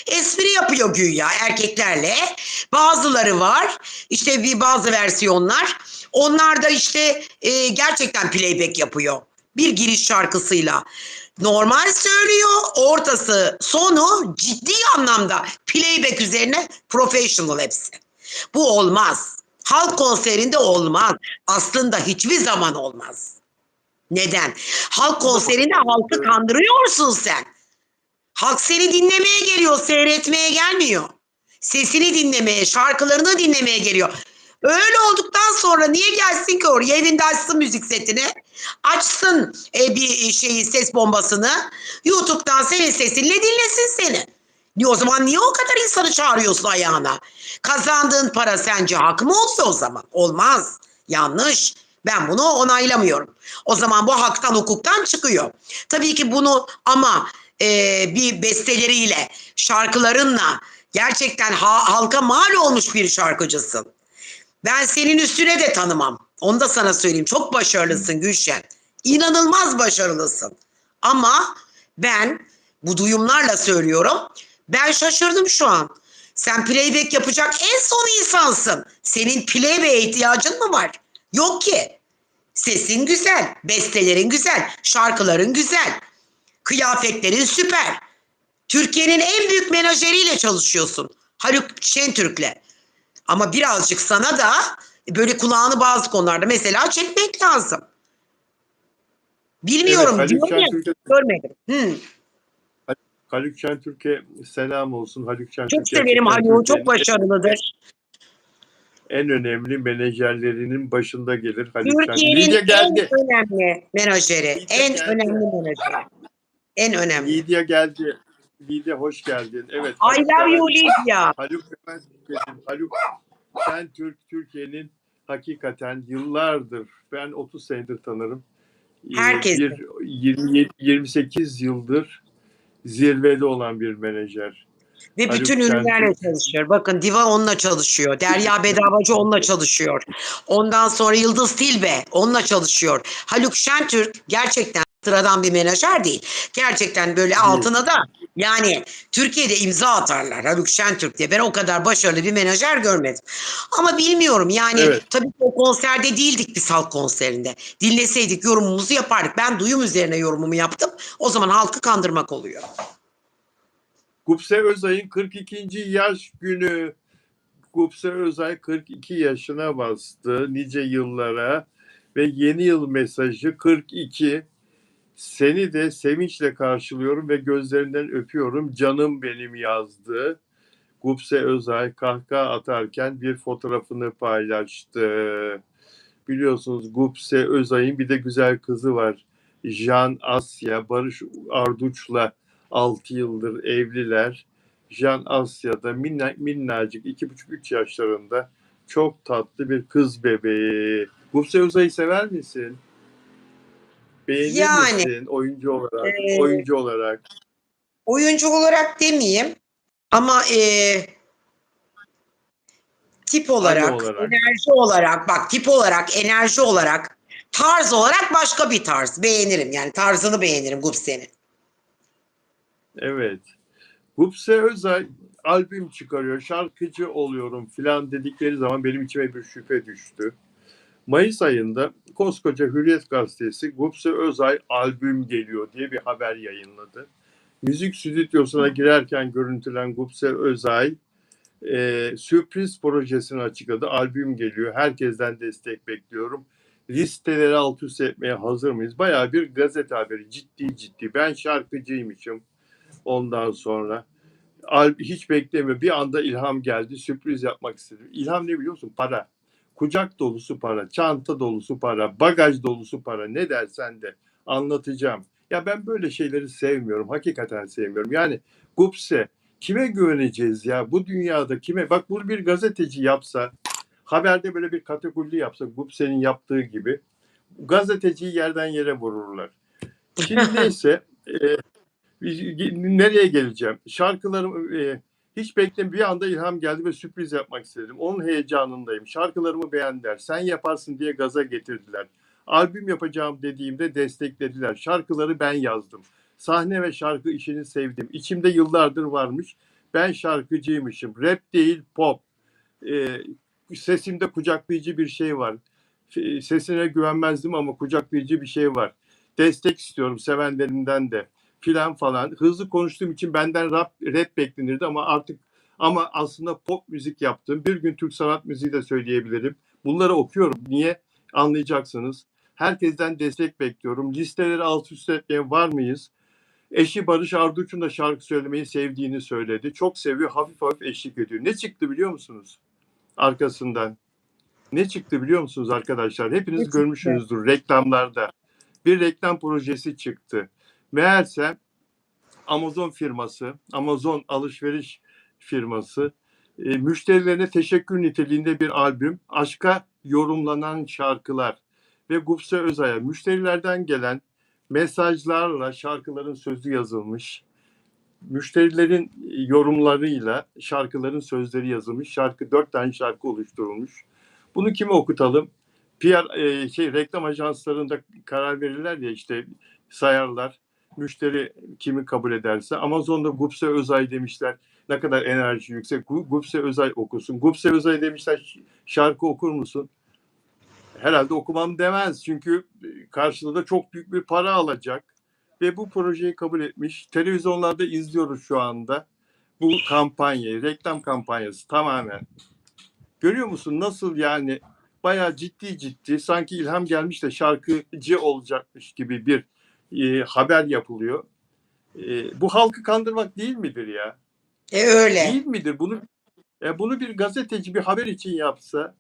[SPEAKER 2] espri yapıyor güya erkeklerle. Bazıları var işte bazı versiyonlar. Onlar da işte gerçekten playback yapıyor. Bir giriş şarkısıyla. Normal söylüyor, ortası, sonu ciddi anlamda playback üzerine professional hepsi. Bu olmaz. Halk konserinde olmaz. Aslında hiçbir zaman olmaz. Neden? Halk konserinde halkı kandırıyorsun sen. Halk seni dinlemeye geliyor, seyretmeye gelmiyor. Sesini dinlemeye, şarkılarını dinlemeye geliyor. Öyle olduktan sonra niye gelsin ki oraya? Evinde açsın müzik setini. Açsın bir ses bombasını. YouTube'dan senin sesinle dinlesin seni. O zaman niye o kadar insanı çağırıyorsun ayağına? Kazandığın para sence hak mı olsa o zaman? Olmaz. Yanlış. Ben bunu onaylamıyorum. O zaman bu haktan hukuktan çıkıyor. Tabii ki bunu ama bir besteleriyle, şarkılarınla gerçekten halka mal olmuş bir şarkıcısın. Ben senin üstüne de tanımam. Onu da sana söyleyeyim. Çok başarılısın Gülşen. İnanılmaz başarılısın. Ama ben bu duyumlarla söylüyorum. Ben şaşırdım şu an. Sen playback yapacak en son insansın. Senin playback'e ihtiyacın mı var? Yok ki. Sesin güzel, bestelerin güzel, şarkıların güzel, kıyafetlerin süper. Türkiye'nin en büyük menajeriyle çalışıyorsun. Haluk Şentürk'le. Ama birazcık sana da böyle kulağını bazı konularda mesela çekmek lazım. Bilmiyorum
[SPEAKER 1] Evet,
[SPEAKER 2] diyorum ya, görmedim.
[SPEAKER 1] Haluk Şentürk'e selam olsun. Haluk Şentürk
[SPEAKER 2] Çok severim
[SPEAKER 1] gerçekten
[SPEAKER 2] Haluk'u, çok
[SPEAKER 1] Türkiye'nin
[SPEAKER 2] başarılıdır.
[SPEAKER 1] en önemli menajerlerinin başında gelir Haluk Şentürk.
[SPEAKER 2] Türkiye'nin
[SPEAKER 1] Lidya
[SPEAKER 2] en
[SPEAKER 1] geldi.
[SPEAKER 2] önemli menajeri,
[SPEAKER 1] Lidya
[SPEAKER 2] en
[SPEAKER 1] geldi.
[SPEAKER 2] önemli menajeri, en önemli.
[SPEAKER 1] Lidya geldi. Lidya hoş geldin. Evet.
[SPEAKER 2] I love you Lidya.
[SPEAKER 1] Haluk hemen dedim. Haluk Şentürk Türkiye'nin hakikaten yıllardır, ben 30 senedir tanırım.
[SPEAKER 2] Herkes.
[SPEAKER 1] Bir 28 yıldır zirvede olan bir menajer.
[SPEAKER 2] Ve
[SPEAKER 1] Haluk
[SPEAKER 2] bütün ünlülerle
[SPEAKER 1] Şentürk.
[SPEAKER 2] çalışıyor. Bakın Diva onunla çalışıyor. Derya Bedavacı onunla çalışıyor. Ondan sonra Yıldız Tilbe onunla çalışıyor. Haluk Şentürk gerçekten sıradan bir menajer değil. Gerçekten böyle altına da yani Türkiye'de imza atarlar Haluk Şentürk diye. Ben o kadar başarılı bir menajer görmedim. Ama bilmiyorum yani
[SPEAKER 1] Evet.
[SPEAKER 2] tabii ki o konserde değildik biz halk konserinde. Dinleseydik yorumumuzu yapardık. Ben duyum üzerine yorumumu yaptım. O zaman halkı kandırmak oluyor.
[SPEAKER 1] Gupse Özay'ın 42. yaş günü. Gupse Özay 42 yaşına bastı nice yıllara ve yeni yıl mesajı 42. Seni de sevinçle karşılıyorum ve gözlerinden öpüyorum. Canım benim yazdı. Gupse Özay kahkaha atarken bir fotoğrafını paylaştı. Biliyorsunuz Gupse Özay'ın bir de güzel kızı var. Jan Asya, Barış Arduç'la 6 yıldır evliler. Jan Asya da minnacık 2,5-3 yaşlarında çok tatlı bir kız bebeği. Gupse Özay'ı sever misin? Beğenir
[SPEAKER 2] Yani
[SPEAKER 1] misin oyuncu olarak?
[SPEAKER 2] e,
[SPEAKER 1] Oyuncu olarak.
[SPEAKER 2] oyuncu olarak demeyeyim ama tip
[SPEAKER 1] Anne
[SPEAKER 2] olarak,
[SPEAKER 1] olarak.
[SPEAKER 2] enerji olarak, bak tip olarak, enerji olarak, tarz olarak başka bir tarz. Beğenirim yani tarzını beğenirim Gupse'nin.
[SPEAKER 1] Evet. Gupse Özay albüm çıkarıyor, şarkıcı oluyorum filan dedikleri zaman benim içime bir şüphe düştü. Mayıs ayında koskoca Hürriyet Gazetesi Gupse Özay albüm geliyor diye bir haber yayınladı. Müzik stüdyosuna girerken görüntülen Gupse Özay sürpriz projesini açıkladı. Albüm geliyor. Herkesten destek bekliyorum. Listeleri alt üst etmeye hazır mıyız? Bayağı bir gazete haberi. Ciddi. Ben şarkıcıymışım ondan sonra. Hiç beklemiyor. Bir anda ilham geldi. Sürpriz yapmak istedim. İlham ne biliyor musun? Para. Kucak dolusu para, çanta dolusu para, bagaj dolusu para, ne dersen de anlatacağım. Ya ben böyle şeyleri sevmiyorum. Hakikaten sevmiyorum. Yani Gupse kime güveneceğiz ya? Bu dünyada kime? Bak bunu bir gazeteci yapsa, haberde böyle bir kategori yapsa Gupse'nin yaptığı gibi gazeteciyi yerden yere vururlar. Şimdi neyse nereye geleceğim? Şarkılarım hiç beklemiyorum. Bir anda ilham geldi ve sürpriz yapmak istedim. Onun heyecanındayım. Şarkılarımı beğendiler. Sen yaparsın diye gaza getirdiler. Albüm yapacağım dediğimde desteklediler. Şarkıları ben yazdım. Sahne ve şarkı işini sevdim. İçimde yıllardır varmış. Ben şarkıcıymışım. Rap değil pop. E, Sesimde kucaklayıcı bir şey var. Sesine güvenmezdim ama kucaklayıcı bir şey var. Destek istiyorum sevenlerimden de filan falan. Hızlı konuştuğum için benden rap beklenirdi ama aslında pop müzik yaptım. Bir gün Türk sanat müziği de söyleyebilirim. Bunları okuyorum. Niye? Anlayacaksınız. Herkesten destek bekliyorum. Listeleri alt üst etmeye var mıyız? Eşi Barış Arduç'un da şarkı söylemeyi sevdiğini söyledi. Çok seviyor, hafif hafif eşlik ediyor. Ne çıktı biliyor musunuz? Arkasından. Ne çıktı biliyor musunuz arkadaşlar? Hepiniz görmüşsünüzdür reklamlarda. Bir reklam projesi çıktı. Meğerse Amazon firması, Amazon alışveriş firması müşterilerine teşekkür niteliğinde bir albüm, aşka yorumlanan şarkılar ve Gupse Özay'a müşterilerden gelen mesajlarla şarkıların sözü yazılmış. Müşterilerin yorumlarıyla şarkıların sözleri yazılmış. 4 tane şarkı oluşturulmuş. Bunu kime okutalım? Reklam ajanslarında karar verirler ya işte sayarlar. Müşteri kimi kabul ederse. Amazon'da Gupse Özay demişler. Ne kadar enerji yüksek. Gupse Özay okusun. Gupse Özay demişler şarkı okur musun? Herhalde okumam demez. Çünkü karşılığında çok büyük bir para alacak. Ve bu projeyi kabul etmiş. Televizyonlarda izliyoruz şu anda. Bu kampanyayı, reklam kampanyası tamamen. Görüyor musun nasıl yani bayağı ciddi sanki ilham gelmiş de şarkıcı olacakmış gibi bir haber yapılıyor. Bu halkı kandırmak değil midir ya?
[SPEAKER 2] Öyle.
[SPEAKER 1] Değil midir? Bunu bir gazeteci bir haber için yapsa.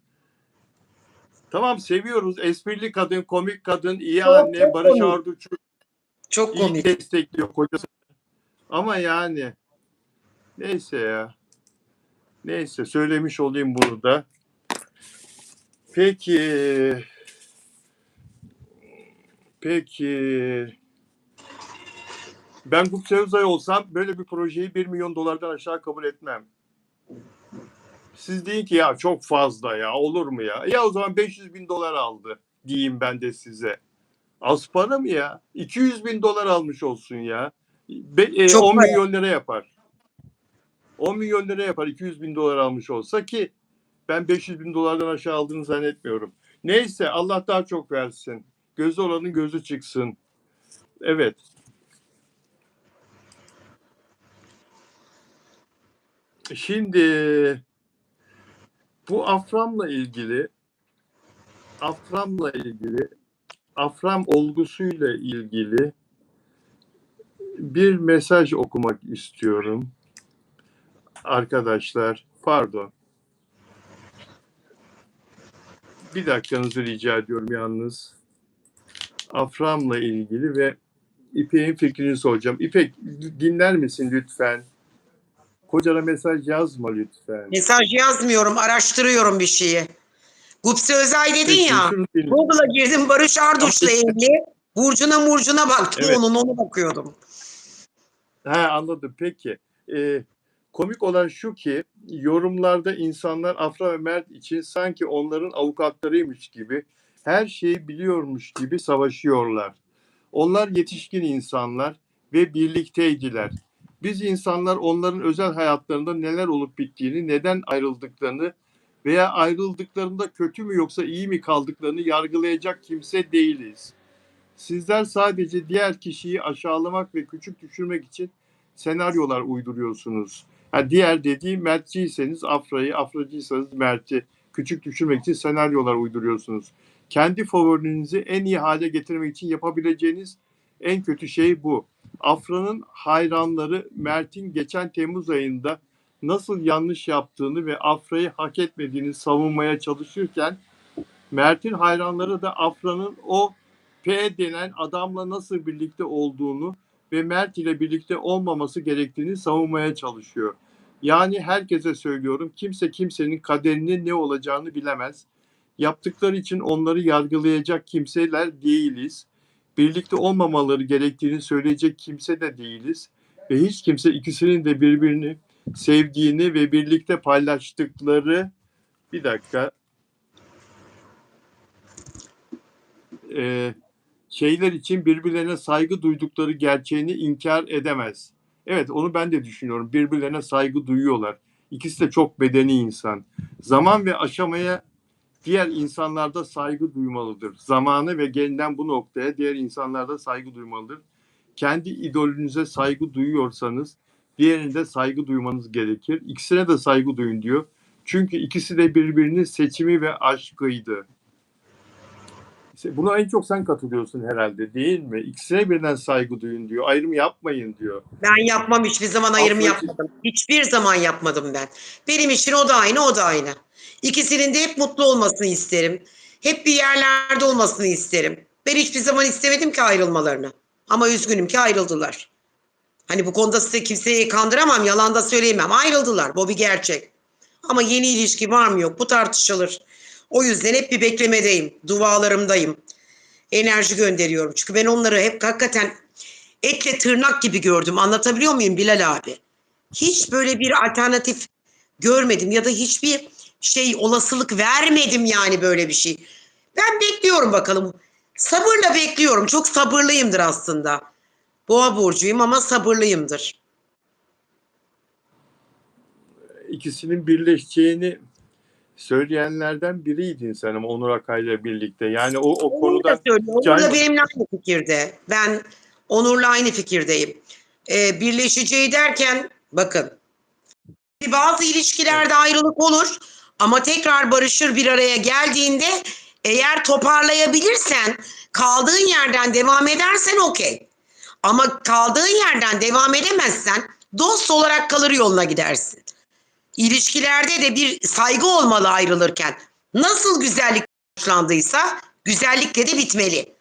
[SPEAKER 1] Tamam seviyoruz. Esprili kadın, komik kadın, iyi anne, Barış Arduç'u
[SPEAKER 2] çok
[SPEAKER 1] iyi
[SPEAKER 2] komik.
[SPEAKER 1] destekliyor kocası. Ama yani neyse ya. Neyse söylemiş olayım bunu da. Peki ben Gupse Özay olsam böyle bir projeyi 1 milyon dolardan aşağı kabul etmem. Siz deyin ki ya çok fazla ya olur mu ya? Ya o zaman 500 bin dolar aldı diyeyim ben de size. Az para mı ya? 200 bin dolar almış olsun ya. 10 milyon lira yapar. 10 milyon lira yapar 200 bin dolar almış olsa ki ben 500 bin dolardan aşağı aldığını zannetmiyorum. Neyse Allah daha çok versin. Gözü olanın gözü çıksın. Evet. Şimdi bu afram olgusuyla ilgili bir mesaj okumak istiyorum. Arkadaşlar, pardon. Bir dakikanızı rica ediyorum yalnız. Aframla ilgili ve İpek'in fikrini soracağım. İpek dinler misin lütfen? Kocana mesaj yazma lütfen.
[SPEAKER 2] Mesaj yazmıyorum, araştırıyorum bir şeyi. Gupse Özay dedin
[SPEAKER 1] Peki,
[SPEAKER 2] ya. Google'a girdim, Barış Arduç'la evli. Burcuna baktım,
[SPEAKER 1] evet.
[SPEAKER 2] onu bakıyordum.
[SPEAKER 1] Anladım. Peki. Komik olan şu ki yorumlarda insanlar Afra ve Mert için sanki onların avukatlarıymış gibi her şeyi biliyormuş gibi savaşıyorlar. Onlar yetişkin insanlar ve birlikteydiler. Biz insanlar onların özel hayatlarında neler olup bittiğini, neden ayrıldıklarını veya ayrıldıklarında kötü mü yoksa iyi mi kaldıklarını yargılayacak kimse değiliz. Sizler sadece diğer kişiyi aşağılamak ve küçük düşürmek için senaryolar uyduruyorsunuz. Diğer dediğim Mertçiyseniz Afra'yı, Afracıysanız Mert'i küçük düşürmek için senaryolar uyduruyorsunuz. Kendi favorinizi en iyi hale getirmek için yapabileceğiniz en kötü şey bu. Afra'nın hayranları Mert'in geçen Temmuz ayında nasıl yanlış yaptığını ve Afra'yı hak etmediğini savunmaya çalışırken Mert'in hayranları da Afra'nın o P denen adamla nasıl birlikte olduğunu ve Mert ile birlikte olmaması gerektiğini savunmaya çalışıyor. Yani herkese söylüyorum, kimse kimsenin kaderinin ne olacağını bilemez. Yaptıkları için onları yargılayacak kimseler değiliz. Birlikte olmamaları gerektiğini söyleyecek kimse de değiliz. Ve hiç kimse ikisinin de birbirini sevdiğini ve birlikte paylaştıkları bir dakika şeyler için birbirlerine saygı duydukları gerçeğini inkar edemez. Evet, onu ben de düşünüyorum. Birbirlerine saygı duyuyorlar. İkisi de çok bedeni insan. Zaman ve aşamaya diğer insanlarda saygı duymalıdır. Zamanı ve gelinen bu noktaya diğer insanlarda saygı duymalıdır. Kendi idolünüze saygı duyuyorsanız diğerine de saygı duymanız gerekir. İkisine de saygı duyun diyor. Çünkü ikisi de birbirinin seçimi ve aşkıydı. Buna en çok sen katılıyorsun herhalde, değil mi? İkisine birden saygı duyun diyor. Ayrım yapmayın diyor.
[SPEAKER 2] Ben yapmam, hiçbir zaman ayrım yapmadım. Hiçbir zaman yapmadım ben. Benim için o da aynı, o da aynı. İkisinin de hep mutlu olmasını isterim. Hep bir yerlerde olmasını isterim. Ben hiçbir zaman istemedim ki ayrılmalarını. Ama üzgünüm ki ayrıldılar. Hani bu konuda size kimseyi kandıramam, yalan da söyleyemem. Ayrıldılar, bu bir gerçek. Ama yeni ilişki var mı yok, bu tartışılır. O yüzden hep bir beklemedeyim, dualarımdayım. Enerji gönderiyorum. Çünkü ben onları hep hakikaten etle tırnak gibi gördüm. Anlatabiliyor muyum Bilal abi? Hiç böyle bir alternatif görmedim ya da hiçbir şey olasılık vermedim yani böyle bir şey. Ben bekliyorum bakalım. Sabırla bekliyorum. Çok sabırlıyımdır aslında. Boğa burcuyum ama sabırlıyımdır.
[SPEAKER 1] İkisinin birleşeceğini söyleyenlerden biriydin sen ama Onur Akay'la birlikte. Yani o
[SPEAKER 2] Onur
[SPEAKER 1] konuda
[SPEAKER 2] da söylüyor. Onur da benimle aynı fikirde. Ben Onur'la aynı fikirdeyim. Birleşeceği derken bakın, bazı ilişkilerde ayrılık olur ama tekrar barışır, bir araya geldiğinde eğer toparlayabilirsen, kaldığın yerden devam edersen okey. Ama kaldığın yerden devam edemezsen dost olarak kalır, yoluna gidersin. İlişkilerde de bir saygı olmalı ayrılırken. Nasıl güzellik başlandıysa güzellikle de bitmeli.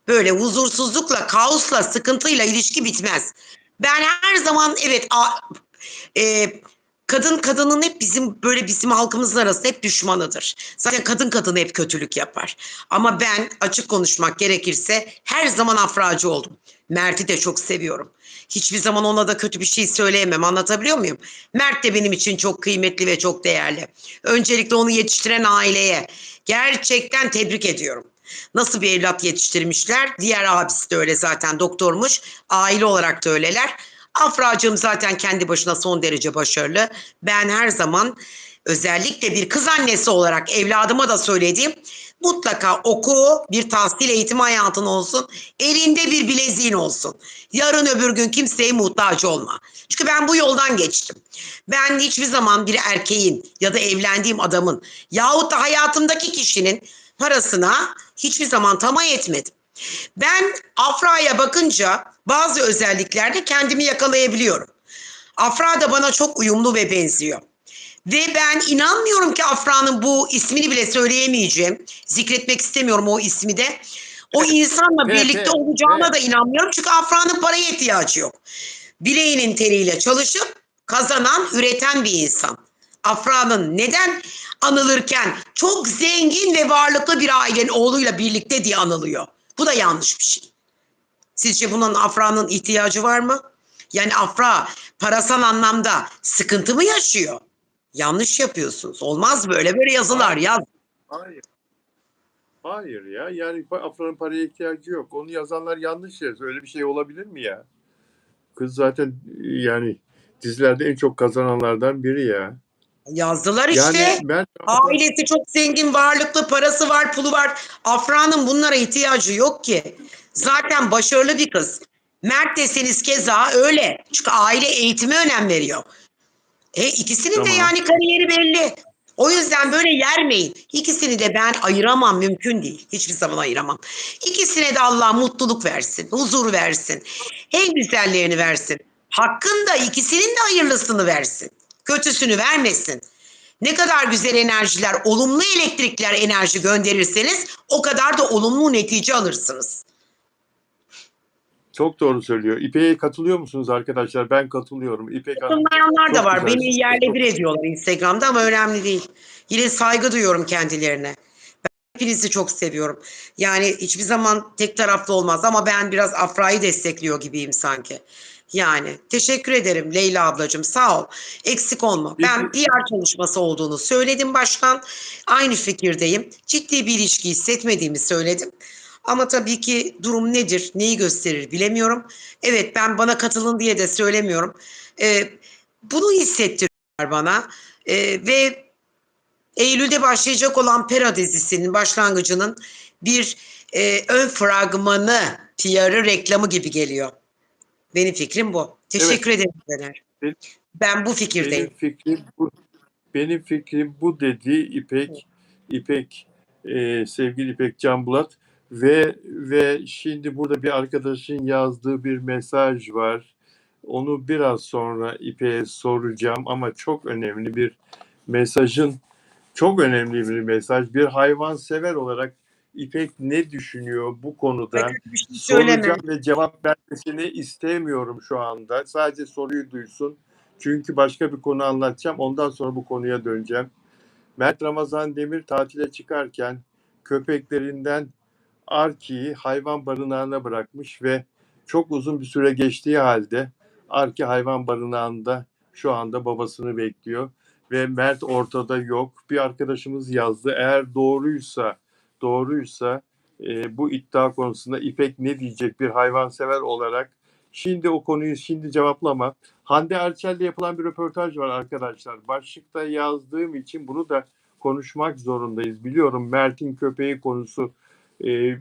[SPEAKER 2] Böyle huzursuzlukla, kaosla, sıkıntıyla ilişki bitmez. Ben her zaman evet kadının hep bizim halkımızın arasında hep düşmanıdır. Zaten kadın hep kötülük yapar. Ama ben açık konuşmak gerekirse her zaman Afracı oldum. Mert'i de çok seviyorum. Hiçbir zaman ona da kötü bir şey söyleyemem. Anlatabiliyor muyum? Mert de benim için çok kıymetli ve çok değerli. Öncelikle onu yetiştiren aileye gerçekten tebrik ediyorum. Nasıl bir evlat yetiştirmişler? Diğer abisi de öyle, zaten doktormuş. Aile olarak da öyleler. Afracığım zaten kendi başına son derece başarılı. Ben her zaman özellikle bir kız annesi olarak evladıma da söylediğim, mutlaka oku, bir tahsil eğitim hayatın olsun, elinde bir bileziğin olsun. Yarın öbür gün kimseye muhtaç olma. Çünkü ben bu yoldan geçtim. Ben hiçbir zaman bir erkeğin ya da evlendiğim adamın yahut da hayatımdaki kişinin parasına hiçbir zaman tamah etmedim. Ben Afra'ya bakınca bazı özelliklerde kendimi yakalayabiliyorum. Afra da bana çok uyumlu ve benziyor. Ve ben inanmıyorum ki Afra'nın bu ismini bile söyleyemeyeceğim. Zikretmek istemiyorum o ismi de. O insanla birlikte olacağına da inanmıyorum. Çünkü Afra'nın paraya ihtiyacı yok. Bileğinin teriyle çalışıp kazanan, üreten bir insan. Afra'nın neden anılırken çok zengin ve varlıklı bir ailenin oğluyla birlikte diye anılıyor? Bu da yanlış bir şey. Sizce bunun Afra'nın ihtiyacı var mı? Yani Afra parasal anlamda sıkıntı mı yaşıyor? Yanlış yapıyorsunuz. Olmaz böyle yazılar yaz.
[SPEAKER 1] Hayır. Hayır ya. Yani Afra'nın paraya ihtiyacı yok. Onu yazanlar yanlış yazıyor. Öyle bir şey olabilir mi ya? Kız zaten yani dizilerde en çok kazananlardan biri ya.
[SPEAKER 2] Yazdılar işte.
[SPEAKER 1] Yani ben
[SPEAKER 2] ailesi çok zengin, varlıklı, parası var, pulu var. Afra'nın bunlara ihtiyacı yok ki. Zaten başarılı bir kız. Mert deseniz keza öyle. Çünkü aile eğitime önem veriyor. İkisinin de yani kariyeri belli. O yüzden böyle yermeyin. İkisini de ben ayıramam, mümkün değil. Hiçbir zaman ayıramam. İkisine de Allah mutluluk versin, huzur versin. En güzellerini versin. Hakkında ikisinin de hayırlısını versin. Kötüsünü vermesin. Ne kadar güzel enerjiler, olumlu elektrikler enerji gönderirseniz o kadar da olumlu netice alırsınız.
[SPEAKER 1] Çok doğru söylüyor. İpek'e katılıyor musunuz arkadaşlar? Ben katılıyorum. İpek Hanım
[SPEAKER 2] Katılmayanlar da
[SPEAKER 1] çok
[SPEAKER 2] var.
[SPEAKER 1] güzel.
[SPEAKER 2] Beni yerle bir ediyorlar Instagram'da ama önemli değil. Yine saygı duyuyorum kendilerine. Hepinizi çok seviyorum. Yani hiçbir zaman tek taraflı olmaz ama ben biraz Afra'yı destekliyor gibiyim sanki. Yani teşekkür ederim Leyla ablacığım, sağ ol. Eksik olma.
[SPEAKER 1] Bir,
[SPEAKER 2] Ben PR çalışması olduğunu söyledim baştan. Aynı fikirdeyim. Ciddi bir ilişki hissetmediğimi söyledim. Ama tabii ki durum nedir, neyi gösterir bilemiyorum. Evet, ben bana katılın diye de söylemiyorum. Ee, Bunu hissettiriyorlar bana. Ve Eylül'de başlayacak olan Pera dizisinin başlangıcının bir ön fragmanı, PR'ı, reklamı gibi geliyor. Benim fikrim bu.
[SPEAKER 1] evet,
[SPEAKER 2] Teşekkür ederim Caner.
[SPEAKER 1] benim,
[SPEAKER 2] Ben bu
[SPEAKER 1] benim
[SPEAKER 2] fikirdeyim.
[SPEAKER 1] fikrim bu. Benim fikrim bu dedi İpek, sevgili İpek Canbulat ve şimdi burada bir arkadaşın yazdığı bir mesaj var. Onu biraz sonra İpek'e soracağım ama çok önemli bir mesajın çok önemli bir mesaj. Bir hayvansever olarak İpek ne düşünüyor bu konuda?
[SPEAKER 2] Kötü bir şey söyleme.
[SPEAKER 1] Soracağım ve cevap vermesini istemiyorum şu anda. Sadece soruyu duysun. Çünkü başka bir konu anlatacağım. Ondan sonra bu konuya döneceğim. Mert Ramazan Demir tatile çıkarken köpeklerinden Arki'yi hayvan barınağına bırakmış ve çok uzun bir süre geçtiği halde Arki hayvan barınağında şu anda babasını bekliyor ve Mert ortada yok. Bir arkadaşımız yazdı. Eğer doğruysa bu iddia konusunda İpek ne diyecek bir hayvansever olarak? Şimdi o konuyu cevaplama. Hande Erçel'le yapılan bir röportaj var arkadaşlar. Başlıkta yazdığım için bunu da konuşmak zorundayız. Biliyorum Mert'in köpeği konusu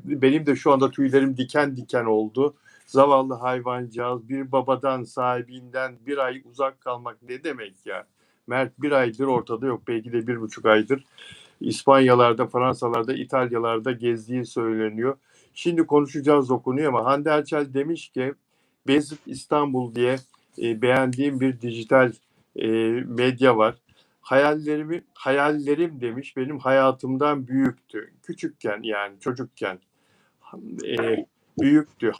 [SPEAKER 1] benim de şu anda tüylerim diken diken oldu. Zavallı hayvancağız bir babadan, sahibinden bir ay uzak kalmak ne demek ya? Mert bir aydır ortada yok. Belki de 1,5 aydır. İspanyalarda, Fransalarda, İtalyalarda gezdiği söyleniyor. Şimdi konuşacağız o konuyu ama Hande Erçel demiş ki Basic İstanbul diye beğendiğim bir dijital medya var. Hayallerim demiş benim hayatımdan büyüktü. Küçükken yani çocukken büyüktü.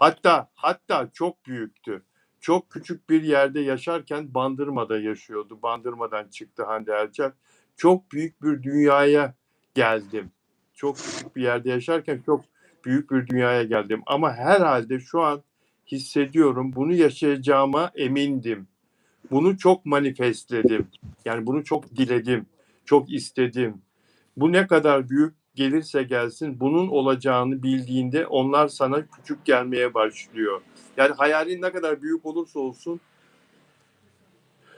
[SPEAKER 1] Hatta çok büyüktü. Çok küçük bir yerde yaşarken Bandırma'da yaşıyordu. Bandırma'dan çıktı Hande Erçel. Çok büyük bir dünyaya geldim. Çok küçük bir yerde yaşarken çok büyük bir dünyaya geldim. Ama herhalde şu an hissediyorum. Bunu yaşayacağıma emindim. Bunu çok manifestledim. Yani bunu çok diledim. Çok istedim. Bu ne kadar büyük gelirse gelsin bunun olacağını bildiğinde onlar sana küçük gelmeye başlıyor. Yani hayalin ne kadar büyük olursa olsun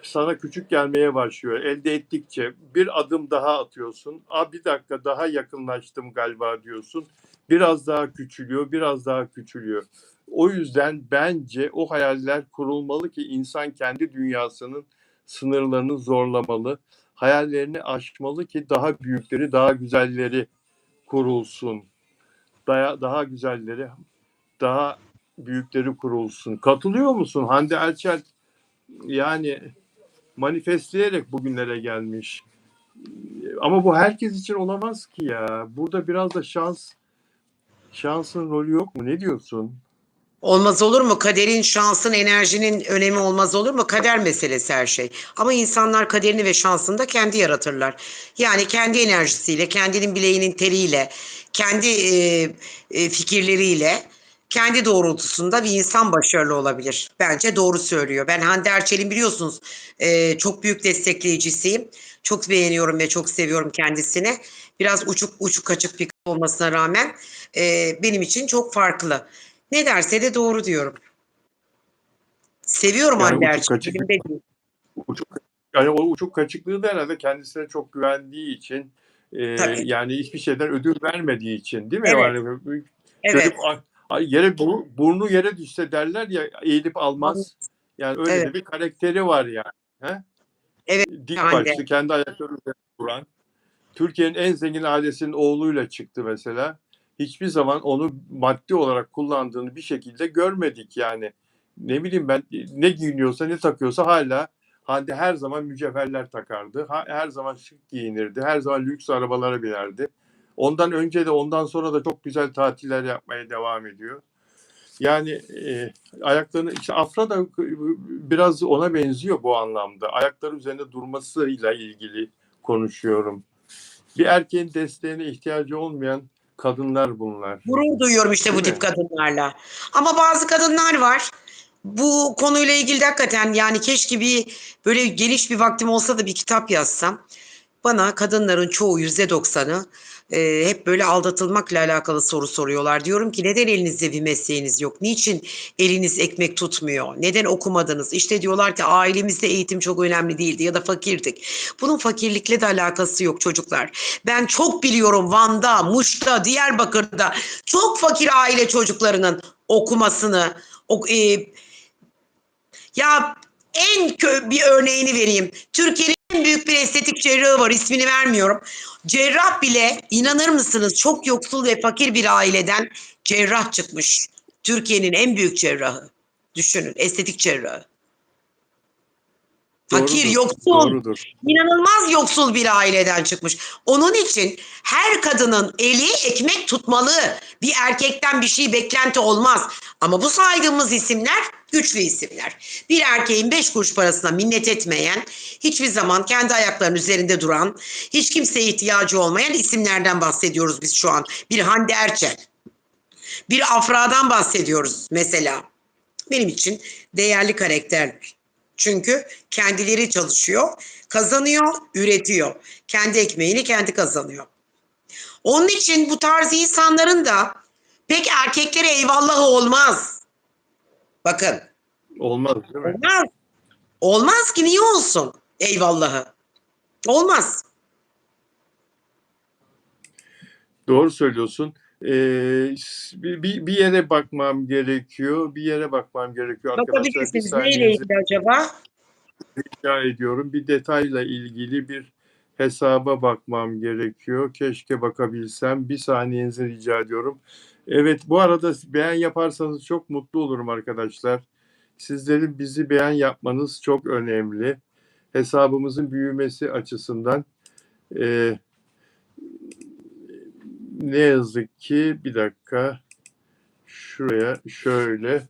[SPEAKER 1] sana küçük gelmeye başlıyor. Elde ettikçe bir adım daha atıyorsun. Bir dakika daha yakınlaştım galiba diyorsun. Biraz daha küçülüyor, biraz daha küçülüyor. O yüzden bence o hayaller kurulmalı ki insan kendi dünyasının sınırlarını zorlamalı. Hayallerini aşmalı ki daha büyükleri, daha güzelleri kurulsun. Daha güzelleri, daha büyükleri kurulsun. Katılıyor musun? Hande Erçel yani manifestleyerek bugünlere gelmiş. Ama bu herkes için olamaz ki ya. Burada biraz da şansın rolü yok mu? Ne diyorsun?
[SPEAKER 2] Olmaz olur mu? Kaderin, şansın, enerjinin önemi olmaz olur mu? Kader meselesi her şey. Ama insanlar kaderini ve şansını da kendi yaratırlar. Yani kendi enerjisiyle, kendinin bileğinin teriyle, kendi fikirleriyle, kendi doğrultusunda bir insan başarılı olabilir. Bence doğru söylüyor. Ben Hande Erçel'in biliyorsunuz çok büyük destekleyicisiyim. Çok beğeniyorum ve çok seviyorum kendisini. Biraz uçuk açık bir olmasına rağmen benim için çok farklı. Ne derse de doğru diyorum. Seviyorum
[SPEAKER 1] Yani
[SPEAKER 2] Hande
[SPEAKER 1] uçuk
[SPEAKER 2] Erçel'i.
[SPEAKER 1] kaçık
[SPEAKER 2] Elimde değil.
[SPEAKER 1] uçuk yani o uçuk kaçıklığı da herhalde kendisine çok güvendiği için
[SPEAKER 2] Tabii.
[SPEAKER 1] yani hiçbir şeyden ödül vermediği için değil mi?
[SPEAKER 2] Evet.
[SPEAKER 1] Yani dönüp
[SPEAKER 2] Evet.
[SPEAKER 1] yere burnu yere düşse derler ya eğilip almaz. Yani öyle
[SPEAKER 2] Evet.
[SPEAKER 1] de bir karakteri var yani. He?
[SPEAKER 2] Evet
[SPEAKER 1] Dik
[SPEAKER 2] Hande.
[SPEAKER 1] başlı kendi ayakları üzerinde duran. Türkiye'nin en zengin ailesinin oğluyla çıktı mesela. Hiçbir zaman onu maddi olarak kullandığını bir şekilde görmedik yani. Ne bileyim ben ne giyiniyorsa ne takıyorsa hala Hande her zaman mücevherler takardı. Her zaman şık giyinirdi. Her zaman lüks arabalara binerdi. Ondan önce de ondan sonra da çok güzel tatiller yapmaya devam ediyor. Yani ayaklarını, işte Afra da biraz ona benziyor bu anlamda. Ayakları üzerinde durmasıyla ilgili konuşuyorum. Bir erkeğin desteğine ihtiyacı olmayan kadınlar bunlar.
[SPEAKER 2] Gurur duyuyorum işte bu
[SPEAKER 1] Değil mi?
[SPEAKER 2] tip kadınlarla. Ama bazı kadınlar var. Bu konuyla ilgili de hakikaten yani keşke böyle geniş bir vaktim olsa da bir kitap yazsam. Bana kadınların çoğu %90'ı hep böyle aldatılmakla alakalı soru soruyorlar. Diyorum ki neden elinizde bir mesleğiniz yok? Niçin eliniz ekmek tutmuyor? Neden okumadınız? İşte diyorlar ki ailemizde eğitim çok önemli değildi ya da fakirdik. Bunun fakirlikle de alakası yok çocuklar. Ben çok biliyorum Van'da, Muş'ta, Diyarbakır'da çok fakir aile çocuklarının okumasını, ya bir örneğini vereyim. Türkiye'nin en büyük bir estetik cerrahı var. İsmini vermiyorum. Cerrah bile inanır mısınız çok yoksul ve fakir bir aileden cerrah çıkmış. Türkiye'nin en büyük cerrahı. Düşünün estetik cerrahı. Fakir,
[SPEAKER 1] Doğrudur,
[SPEAKER 2] yoksul,
[SPEAKER 1] doğrudur.
[SPEAKER 2] inanılmaz yoksul bir aileden çıkmış. Onun için her kadının eli ekmek tutmalı. Bir erkekten bir şey beklenti olmaz. Ama bu saydığımız isimler güçlü isimler. Bir erkeğin 5 kuruş parasına minnet etmeyen, hiçbir zaman kendi ayaklarının üzerinde duran, hiç kimseye ihtiyacı olmayan isimlerden bahsediyoruz biz şu an. Bir Hande Erçel, bir Afra'dan bahsediyoruz mesela. Benim için değerli karakterler. Çünkü kendileri çalışıyor, kazanıyor, üretiyor. Kendi ekmeğini kendi kazanıyor. Onun için bu tarz insanların da pek erkeklere eyvallahı olmaz. Bakın.
[SPEAKER 1] Olmaz değil mi?
[SPEAKER 2] Olmaz. Olmaz ki niye olsun eyvallahı? Olmaz.
[SPEAKER 1] Doğru söylüyorsun. Bir yere bakmam gerekiyor. Bir yere bakmam gerekiyor arkadaşlar. Bir
[SPEAKER 2] Bakabilirsiniz. Neyle
[SPEAKER 1] saniyenizi
[SPEAKER 2] ilgili acaba?
[SPEAKER 1] rica ediyorum. Bir detayla ilgili bir hesaba bakmam gerekiyor. Keşke bakabilsem. Bir saniyenizi rica ediyorum. Evet, bu arada beğen yaparsanız çok mutlu olurum arkadaşlar. Sizlerin bizi beğen yapmanız çok önemli. Hesabımızın büyümesi açısından. Ne yazık ki bir dakika şuraya şöyle.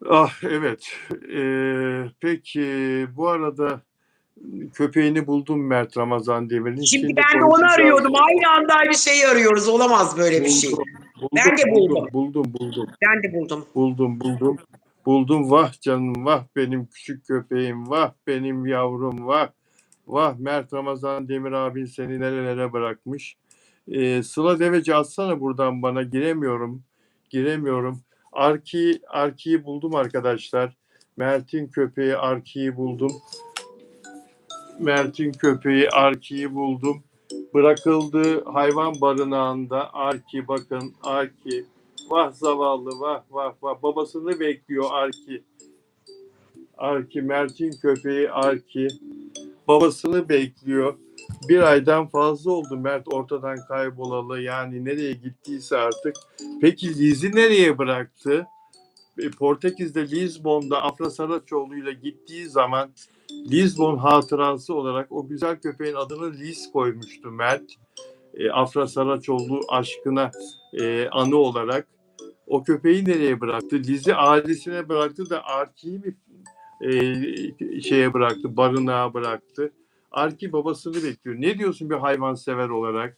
[SPEAKER 1] Ah evet. Peki bu arada köpeğini buldum Mert Ramazan Demir'in.
[SPEAKER 2] Şimdi ben de onu arıyordum. Aynı anda aynı şeyi arıyoruz. Olamaz böyle bir şey. Ben de buldum.
[SPEAKER 1] Buldum.
[SPEAKER 2] Ben de buldum.
[SPEAKER 1] Buldum. Vah canım, vah benim küçük köpeğim, vah benim yavrum, vah. Vah Mert Ramazan Demir abin seni nerelere bırakmış. Sıla Deveci atsana buradan bana. Giremiyorum. Arki'yi buldum arkadaşlar. Mert'in köpeği Arki'yi buldum. Bırakıldığı hayvan barınağında Arki. Vah zavallı, vah. Babasını bekliyor Arki, Mert'in köpeği Arki. Babasını bekliyor. Bir aydan fazla oldu Mert ortadan kaybolalı. Yani nereye gittiyse artık. Peki Liz'i nereye bıraktı? Portekiz'de Lizbon'da Afra Saraçoğlu'yla gittiği zaman Lizbon hatırası olarak o güzel köpeğin adını Liz koymuştu Mert. Afra Saraçoğlu aşkına anı olarak. O köpeği nereye bıraktı? Liz'i ailesine bıraktı da Arki'yi mi barınağa bıraktı. Arki babasını bekliyor. Ne diyorsun bir hayvansever olarak?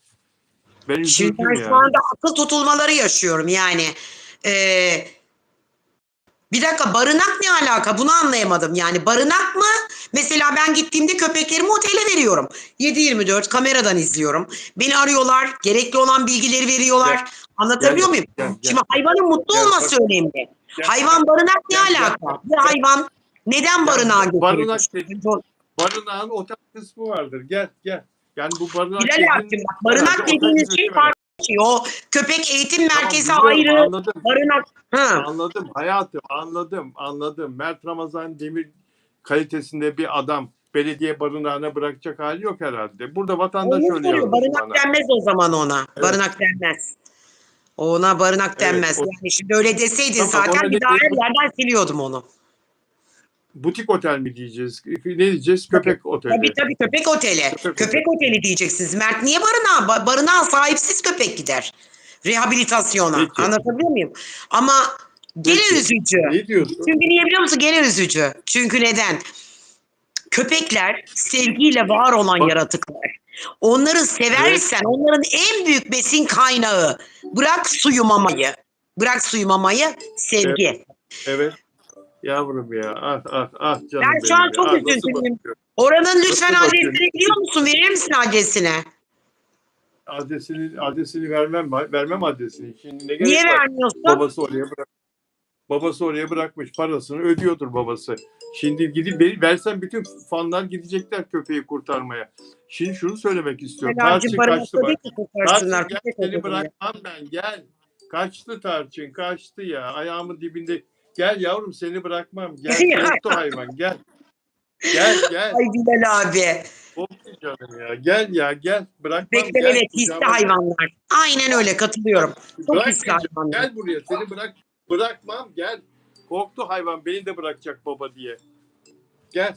[SPEAKER 2] Şimdi ben şu anda akıl tutulmaları yaşıyorum yani. Bir dakika, barınak ne alaka? Bunu anlayamadım. Yani barınak mı? Mesela ben gittiğimde köpeklerimi otele veriyorum. 7/24 kameradan izliyorum. Beni arıyorlar. Gerekli olan bilgileri veriyorlar. Anlatabiliyor muyum? Şimdi hayvanın mutlu olması önemli. Hayvan barınak ne alaka? Bir hayvan neden barınağa götürülmüş?
[SPEAKER 1] Barınağın otel kısmı vardır. Gel. Yani bu barınak
[SPEAKER 2] barınak dediğiniz şey farklı bir şey. O köpek eğitim merkezi
[SPEAKER 1] tamam,
[SPEAKER 2] ayrı.
[SPEAKER 1] Anladım.
[SPEAKER 2] Barınak.
[SPEAKER 1] Anladım hayatım. Anladım. Mert Ramazan Demir kalitesinde bir adam belediye barınağına bırakacak hali yok herhalde. Burada vatandaş öyle yazmış
[SPEAKER 2] barınak
[SPEAKER 1] bana.
[SPEAKER 2] denmez o zaman ona.
[SPEAKER 1] Evet.
[SPEAKER 2] Barınak denmez. Ona barınak denmez.
[SPEAKER 1] Evet,
[SPEAKER 2] yani şimdi öyle deseydin zaten bir daha her yerden siliyordum onu.
[SPEAKER 1] butik otel mi diyeceğiz? Ne diyeceğiz? Köpek oteli.
[SPEAKER 2] Tabii köpek oteli. Köpek oteli diyeceksiniz. Mert niye barınağa sahipsiz köpek gider? Rehabilitasyona.
[SPEAKER 1] Peki.
[SPEAKER 2] Anlatabiliyor muyum? Ama gene
[SPEAKER 1] Peki.
[SPEAKER 2] üzücü.
[SPEAKER 1] Ne diyorsun?
[SPEAKER 2] Çünkü niye biliyor musun? Gene üzücü. Çünkü neden? Köpekler sevgiyle var olan
[SPEAKER 1] Bak.
[SPEAKER 2] yaratıklar. Onları seversen onların en büyük besin kaynağı. Bırak suyu mamayı. Bırak suyu mamayı, sevgi.
[SPEAKER 1] Evet. Yavrum ya. Ah canım
[SPEAKER 2] Ben şu
[SPEAKER 1] benim
[SPEAKER 2] an
[SPEAKER 1] ya.
[SPEAKER 2] çok
[SPEAKER 1] Nasıl
[SPEAKER 2] üzüntülüyüm.
[SPEAKER 1] bakıyor?
[SPEAKER 2] Oranın lütfen
[SPEAKER 1] Nasıl bakıyor?
[SPEAKER 2] adresini biliyor musun? Verir misin adresini?
[SPEAKER 1] Adresini vermem adresini. Şimdi ne
[SPEAKER 2] Niye
[SPEAKER 1] gerek var?
[SPEAKER 2] vermiyorsun?
[SPEAKER 1] Babası oraya bırakmış. Parasını ödüyordur babası. Şimdi gidip versen bütün fanlar gidecekler köpeği kurtarmaya. Şimdi şunu söylemek istiyorum. Tarçın kaçtı bak. Tarçın gel, seni bırakmam ben, gel. Kaçtı Tarçın, kaçtı ya. Ayağımın dibinde. Gel yavrum, seni bırakmam. Gel, korktu hayvan, gel. Gel.
[SPEAKER 2] Ay Bilal abi.
[SPEAKER 1] Korktu canım ya. Gel ya, gel. Bırakmam,
[SPEAKER 2] Köpekler
[SPEAKER 1] gel.
[SPEAKER 2] evet hisli hayvanlar. Aynen öyle, katılıyorum. Çok hisli hayvanlar.
[SPEAKER 1] Gel buraya, seni bırakmam, gel. Korktu hayvan, beni de bırakacak baba diye. Gel.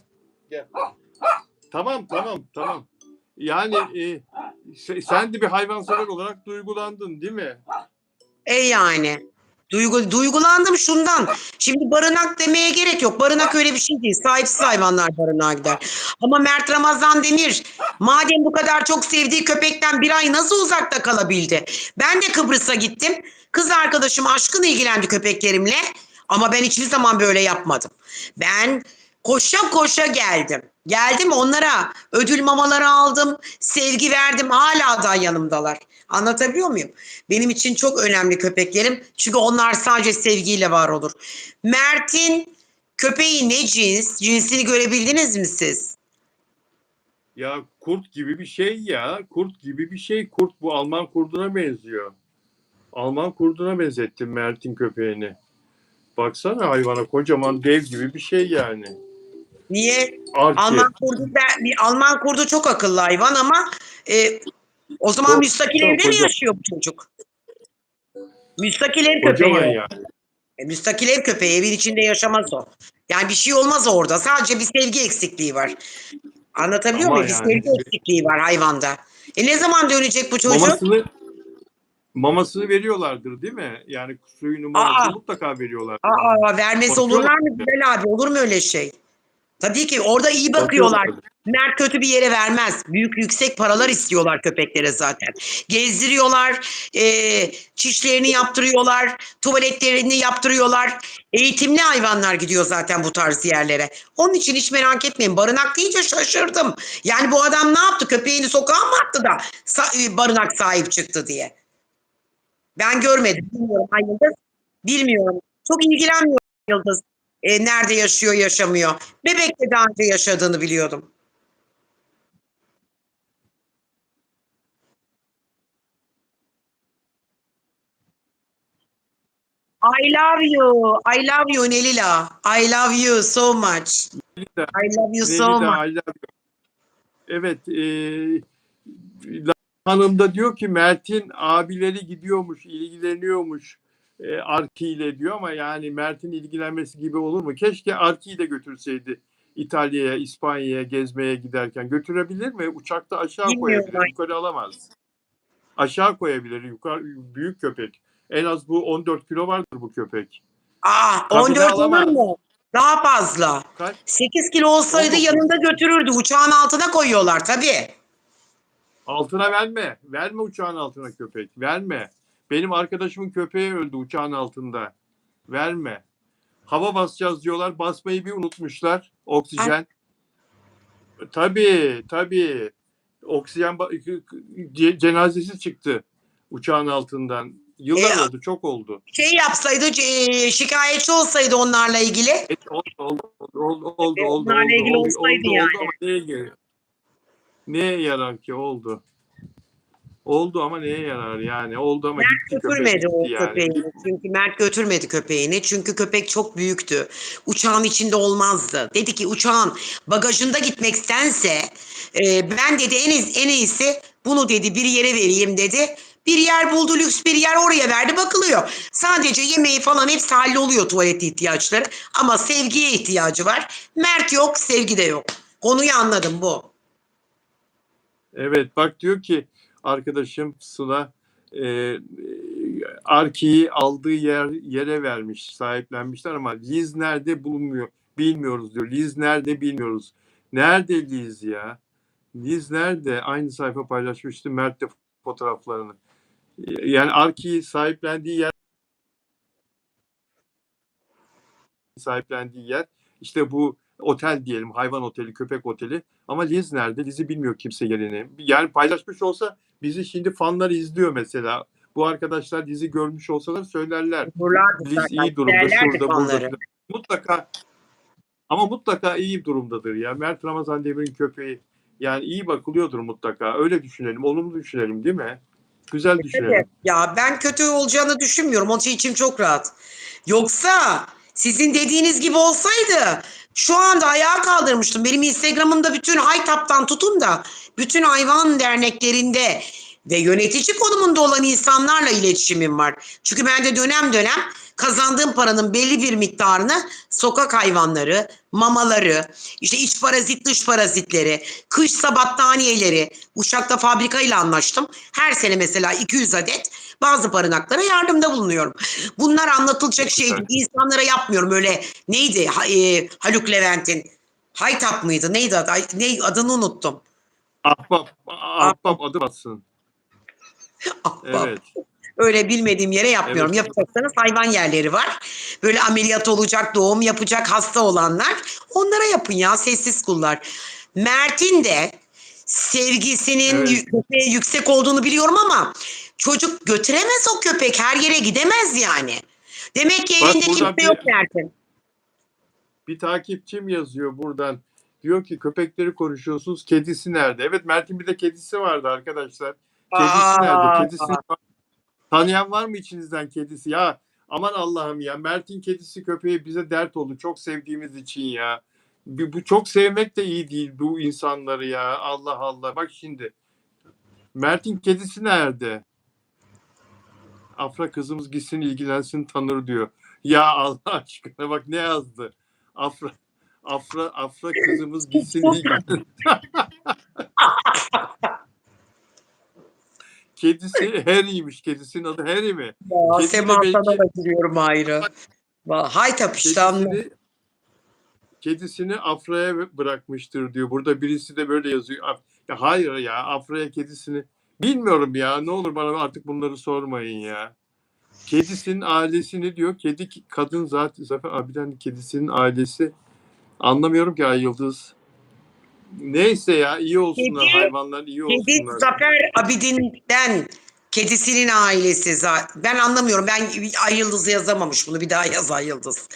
[SPEAKER 1] Tamam. Yani sen de bir hayvansever olarak duygulandın değil mi?
[SPEAKER 2] Yani. Duygulandım şundan. Şimdi barınak demeye gerek yok. Barınak öyle bir şey değil. Sahipsiz hayvanlar barınağa gider. Ama Mert Ramazan Demir madem bu kadar çok sevdiği köpekten bir ay nasıl uzakta kalabildi? Ben de Kıbrıs'a gittim. Kız arkadaşım aşkın ilgilendi köpeklerimle. Ama ben hiçbir zaman böyle yapmadım. Ben koşa geldim. Geldim, onlara ödül mamaları aldım, sevgi verdim, hala da yanımdalar. Anlatabiliyor muyum? Benim için çok önemli köpeklerim. Çünkü onlar sadece sevgiyle var olur. Mert'in köpeği ne cins? Cinsini görebildiniz mi siz?
[SPEAKER 1] Ya kurt gibi bir şey ya. Kurt gibi bir şey. Kurt, bu Alman kurduna benziyor. Alman kurduna benzettim Mert'in köpeğini. Baksana hayvana, kocaman dev gibi bir şey yani.
[SPEAKER 2] Niye?
[SPEAKER 1] Arki.
[SPEAKER 2] Alman kurdu çok akıllı hayvan ama o zaman müstakil evde mi yaşıyor bu çocuk? Müstakil ev köpeği.
[SPEAKER 1] Kocaman yani.
[SPEAKER 2] Müstakil ev köpeği, evin içinde yaşamaz o. Yani bir şey olmaz orada. Sadece bir sevgi eksikliği var. Anlatabiliyor
[SPEAKER 1] Ama
[SPEAKER 2] muyum? Bir sevgi eksikliği var hayvanda. Ne zaman dönecek bu çocuk?
[SPEAKER 1] Mamasını veriyorlardır değil mi? Yani suyunu, mamasını mutlaka veriyorlar.
[SPEAKER 2] Vermez olurlar mı Bilal abi? Olur mu öyle şey? Tabii ki orada iyi bakıyorlar. Mert kötü bir yere vermez. Yüksek paralar istiyorlar köpeklere zaten. Gezdiriyorlar, çişlerini yaptırıyorlar, tuvaletlerini yaptırıyorlar. Eğitimli hayvanlar gidiyor zaten bu tarz yerlere. Onun için hiç merak etmeyin. Barınak deyince şaşırdım. Yani bu adam ne yaptı? Köpeğini sokağa mı attı da barınak sahip çıktı diye. Ben görmedim. Bilmiyorum. Bilmiyorum. Çok ilgilenmiyorum Yıldız. Nerede yaşıyor, yaşamıyor. Bebek'te daha önce yaşadığını biliyordum. I love you Nelila. I love you so much. I love you so much.
[SPEAKER 1] Evet. Hanım da diyor ki Mert'in abileri gidiyormuş, ilgileniyormuş Arki ile diyor, ama yani Mert'in ilgilenmesi gibi olur mu? Keşke Arki'yi de götürseydi İtalya'ya, İspanya'ya gezmeye giderken. Götürebilir mi? Uçakta aşağı koyabilir, yukarı alamaz. Aşağı koyabilir, yukarı, büyük köpek. En az bu 14 kilo vardır bu köpek.
[SPEAKER 2] 14 olur mu? Daha fazla. Kaç? 8 kilo olsaydı yanında götürürdü. Uçağın altına koyuyorlar tabii.
[SPEAKER 1] Altına verme. Verme uçağın altına köpek. Verme. Benim arkadaşımın köpeği öldü uçağın altında. Verme. Hava basacağız diyorlar. Basmayı bir unutmuşlar. Oksijen. Tabii. Oksijen cenazesi çıktı uçağın altından. Yıllar oldu, çok oldu.
[SPEAKER 2] Yapsaydı, şikayetçi olsaydı onlarla ilgili.
[SPEAKER 1] Oldu.
[SPEAKER 2] Onlarla ilgili olsaydı yani.
[SPEAKER 1] Ama neye yarar ki? Oldu ama neye yarar yani? Oldu ama
[SPEAKER 2] Mert götürmedi o köpeğini.
[SPEAKER 1] Yani.
[SPEAKER 2] Çünkü Mert götürmedi köpeğini. Çünkü köpek çok büyüktü. Uçağın içinde olmazdı. Dedi ki uçağın bagajında gitmektense ben dedi en iyisi bunu dedi bir yere vereyim dedi. Bir yer buldu, lüks bir yer, oraya verdi, bakılıyor. Sadece yemeği falan hepsi halloluyor, tuvalet ihtiyaçları. Ama sevgiye ihtiyacı var. Mert yok, sevgi de yok. Konuyu anladım bu.
[SPEAKER 1] Evet, bak diyor ki arkadaşım Sıla, Arki'yi aldığı yere vermiş, sahiplenmişler ama Liz nerede bulunmuyor, bilmiyoruz diyor. Liz nerede bilmiyoruz. Nerede Liz ya? Liz nerede? Aynı sayfa paylaşmıştı Mert de fotoğraflarını. Yani Arki'yi sahiplendiği yer işte bu otel diyelim, hayvan oteli, köpek oteli. Ama Liz nerede? Liz'i bilmiyor kimse yerini. Yani paylaşmış olsa bizi şimdi fanlar izliyor mesela. Bu arkadaşlar Liz'i görmüş olsalar söylerler.
[SPEAKER 2] Buralardı
[SPEAKER 1] Liz
[SPEAKER 2] zaten.
[SPEAKER 1] iyi durumda,
[SPEAKER 2] Derlerdi
[SPEAKER 1] şurada, burada.
[SPEAKER 2] fanları.
[SPEAKER 1] Mutlaka, ama mutlaka iyi durumdadır ya. Mert Ramazan Demir'in köpeği. Yani iyi bakılıyordur mutlaka. Öyle düşünelim, olumlu düşünelim değil mi? Güzel düşünelim.
[SPEAKER 2] Ya ben kötü olacağını düşünmüyorum. Onun için içim çok rahat. Yoksa sizin dediğiniz gibi olsaydı şu anda ayağa kaldırmıştım. Benim Instagram'ımda bütün Haytap'tan tutun da bütün hayvan derneklerinde ve yönetici konumunda olan insanlarla iletişimim var. Çünkü ben de dönem dönem kazandığım paranın belli bir miktarını sokak hayvanları, mamaları, işte iç parazit dış parazitleri, kışsa battaniyeleri, Uşak'ta fabrikayla anlaştım. Her sene mesela 200 adet bazı barınaklara yardımda bulunuyorum. Bunlar anlatılacak şey değil. İnsanlara yapmıyorum öyle. Neydi Haluk Levent'in? Haytap mıydı? Neydi adı? Ne, adını unuttum.
[SPEAKER 1] Ahbap adı bassın.
[SPEAKER 2] Ahbap.
[SPEAKER 1] Evet.
[SPEAKER 2] Öyle bilmediğim yere yapmıyorum.
[SPEAKER 1] Evet.
[SPEAKER 2] Yapacaksanız hayvan yerleri var. Böyle ameliyat olacak, doğum yapacak hasta olanlar. Onlara yapın ya, sessiz kullar. Mert'in de sevgisinin
[SPEAKER 1] Evet.
[SPEAKER 2] köpeğe yüksek olduğunu biliyorum ama çocuk götüremez o köpek. Her yere gidemez yani. Demek ki
[SPEAKER 1] Bak
[SPEAKER 2] evinde
[SPEAKER 1] buradan
[SPEAKER 2] kimse yok Mert'in.
[SPEAKER 1] bir takipçim yazıyor buradan. Diyor ki köpekleri konuşuyorsunuz. Kedisi nerede? Evet, Mert'in bir de kedisi vardı arkadaşlar. Kedisi nerede?
[SPEAKER 2] Aa,
[SPEAKER 1] Kedisini tanıyan var mı içinizden kedisi? Ya aman Allah'ım ya. Mert'in kedisi köpeği bize dert oldu. Çok sevdiğimiz için ya. Bu çok sevmek de iyi değil bu insanları ya. Allah Allah. Bak şimdi. Mert'in kedisi nerede? Afra kızımız gitsin ilgilensin tanır diyor. Ya Allah aşkına bak ne yazdı. Afra kızımız gitsin ilgilensin. Kedisi Harry'ymiş. Kedisinin adı Harry mi?
[SPEAKER 2] ya,
[SPEAKER 1] Kedi de
[SPEAKER 2] Sema sana
[SPEAKER 1] belki
[SPEAKER 2] da gülüyorum ayrı. Haytap işte anladım.
[SPEAKER 1] kedisini Afra'ya bırakmıştır diyor. Burada birisi de böyle yazıyor. Ya hayır ya, Afra'ya kedisini bilmiyorum ya. Ne olur bana artık bunları sormayın ya. Kedisinin ailesini diyor. Kadın Zafer abiden kedisinin ailesi. Anlamıyorum ki Ay Yıldız. Neyse ya, iyi olsunlar
[SPEAKER 2] Kedi-
[SPEAKER 1] hayvanlar, iyi
[SPEAKER 2] Kedi
[SPEAKER 1] olsunlar.
[SPEAKER 2] Zafer Abidin'den kedisinin ailesi zaten. Ben anlamıyorum. Ben Ay Yıldız yazamamış bunu. Bir daha yaz Ay Yıldız.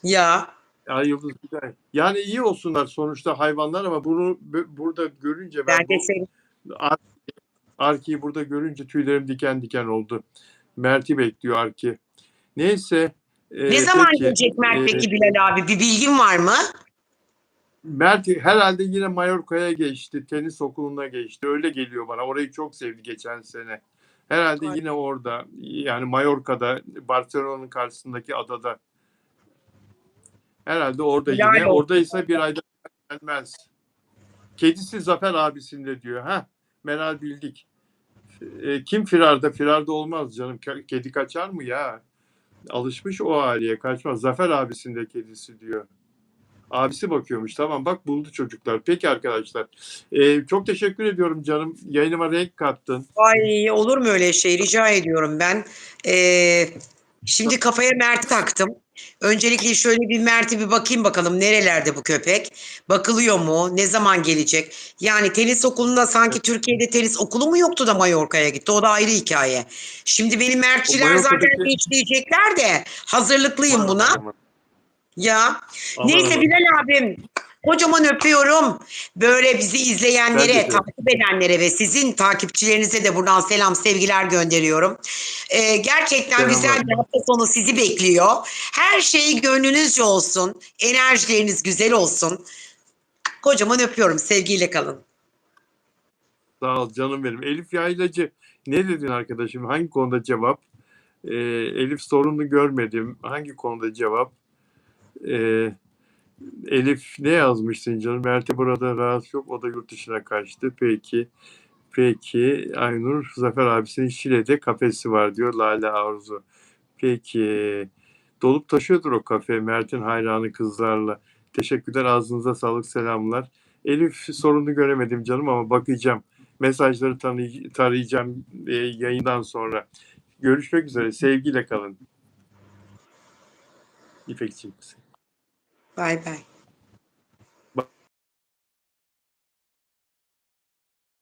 [SPEAKER 2] Ya
[SPEAKER 1] Ay Yıldız güzel. Yani iyi olsunlar sonuçta hayvanlar ama bunu burada görünce
[SPEAKER 2] ben
[SPEAKER 1] ben
[SPEAKER 2] de
[SPEAKER 1] bu
[SPEAKER 2] seni
[SPEAKER 1] Arki'yi burada görünce tüylerim diken diken oldu. Mert'i bekliyor Arki. Neyse.
[SPEAKER 2] ne zaman
[SPEAKER 1] Peki.
[SPEAKER 2] gelecek Mert peki Bilal abi? Bir bilgin var mı?
[SPEAKER 1] Mert herhalde yine Mallorca'ya geçti. Tenis okuluna geçti. Öyle geliyor bana. Orayı çok sevdi geçen sene. Herhalde yine orada. Yani Mallorca'da, Barcelona'nın karşısındaki adada. Herhalde orada
[SPEAKER 2] Helal
[SPEAKER 1] yine.
[SPEAKER 2] olsun.
[SPEAKER 1] Oradaysa bir ayda gelmez. Kedisi Zafer abisinde diyor. Ha, Meral bildik. Kim firarda? Firarda olmaz canım. Kedi kaçar mı ya? Alışmış o aileye, kaçmaz. Zafer abisinde kedisi diyor. Abisi bakıyormuş. Tamam bak, buldu çocuklar. Peki arkadaşlar. Çok teşekkür ediyorum canım. Yayınıma renk kattın.
[SPEAKER 2] Ay olur mu öyle şey? Rica ediyorum ben. Şimdi kafaya Mert'i taktım. Öncelikle şöyle bir Mert'e bir bakayım bakalım nerelerde bu köpek? Bakılıyor mu? Ne zaman gelecek? Yani tenis okulunda sanki Türkiye'de tenis okulu mu yoktu da Mallorca'ya gitti? O da ayrı hikaye. Şimdi benim Mertçiler
[SPEAKER 1] O
[SPEAKER 2] zaten
[SPEAKER 1] Mallorca'daki-
[SPEAKER 2] geç diyecekler de hazırlıklıyım buna. Ya.
[SPEAKER 1] Aman
[SPEAKER 2] Neyse
[SPEAKER 1] aman.
[SPEAKER 2] Bilal abim kocaman öpüyorum. Böyle bizi
[SPEAKER 1] Ben de
[SPEAKER 2] izleyenlere,
[SPEAKER 1] öpüyorum.
[SPEAKER 2] takip edenlere ve sizin takipçilerinize de buradan selam, sevgiler gönderiyorum. Gerçekten
[SPEAKER 1] Selamlar.
[SPEAKER 2] güzel bir hafta sonu sizi bekliyor. Her şey gönlünüzce olsun. Enerjileriniz güzel olsun. Kocaman öpüyorum. Sevgiyle kalın.
[SPEAKER 1] Sağ ol canım benim. Elif Yaylacı, ne dedin arkadaşım? Hangi konuda cevap? Elif, sorunu görmedim. Hangi konuda cevap? Elif ne yazmışsın canım? Mert'e burada rahatsız yok. O da yurt dışına kaçtı. Peki. Peki. Aynur, Zafer abisinin Şile'de kafesi var diyor Lale Arzu. Peki. Dolup taşıyordur o kafe Mert'in hayranı kızlarla. Teşekkürler. Ağzınıza sağlık. Selamlar. Elif, sorunu göremedim canım ama bakacağım. Mesajları tarayacağım yayından sonra. Görüşmek üzere. Sevgiyle kalın. İpekciğim.
[SPEAKER 2] Bay bay.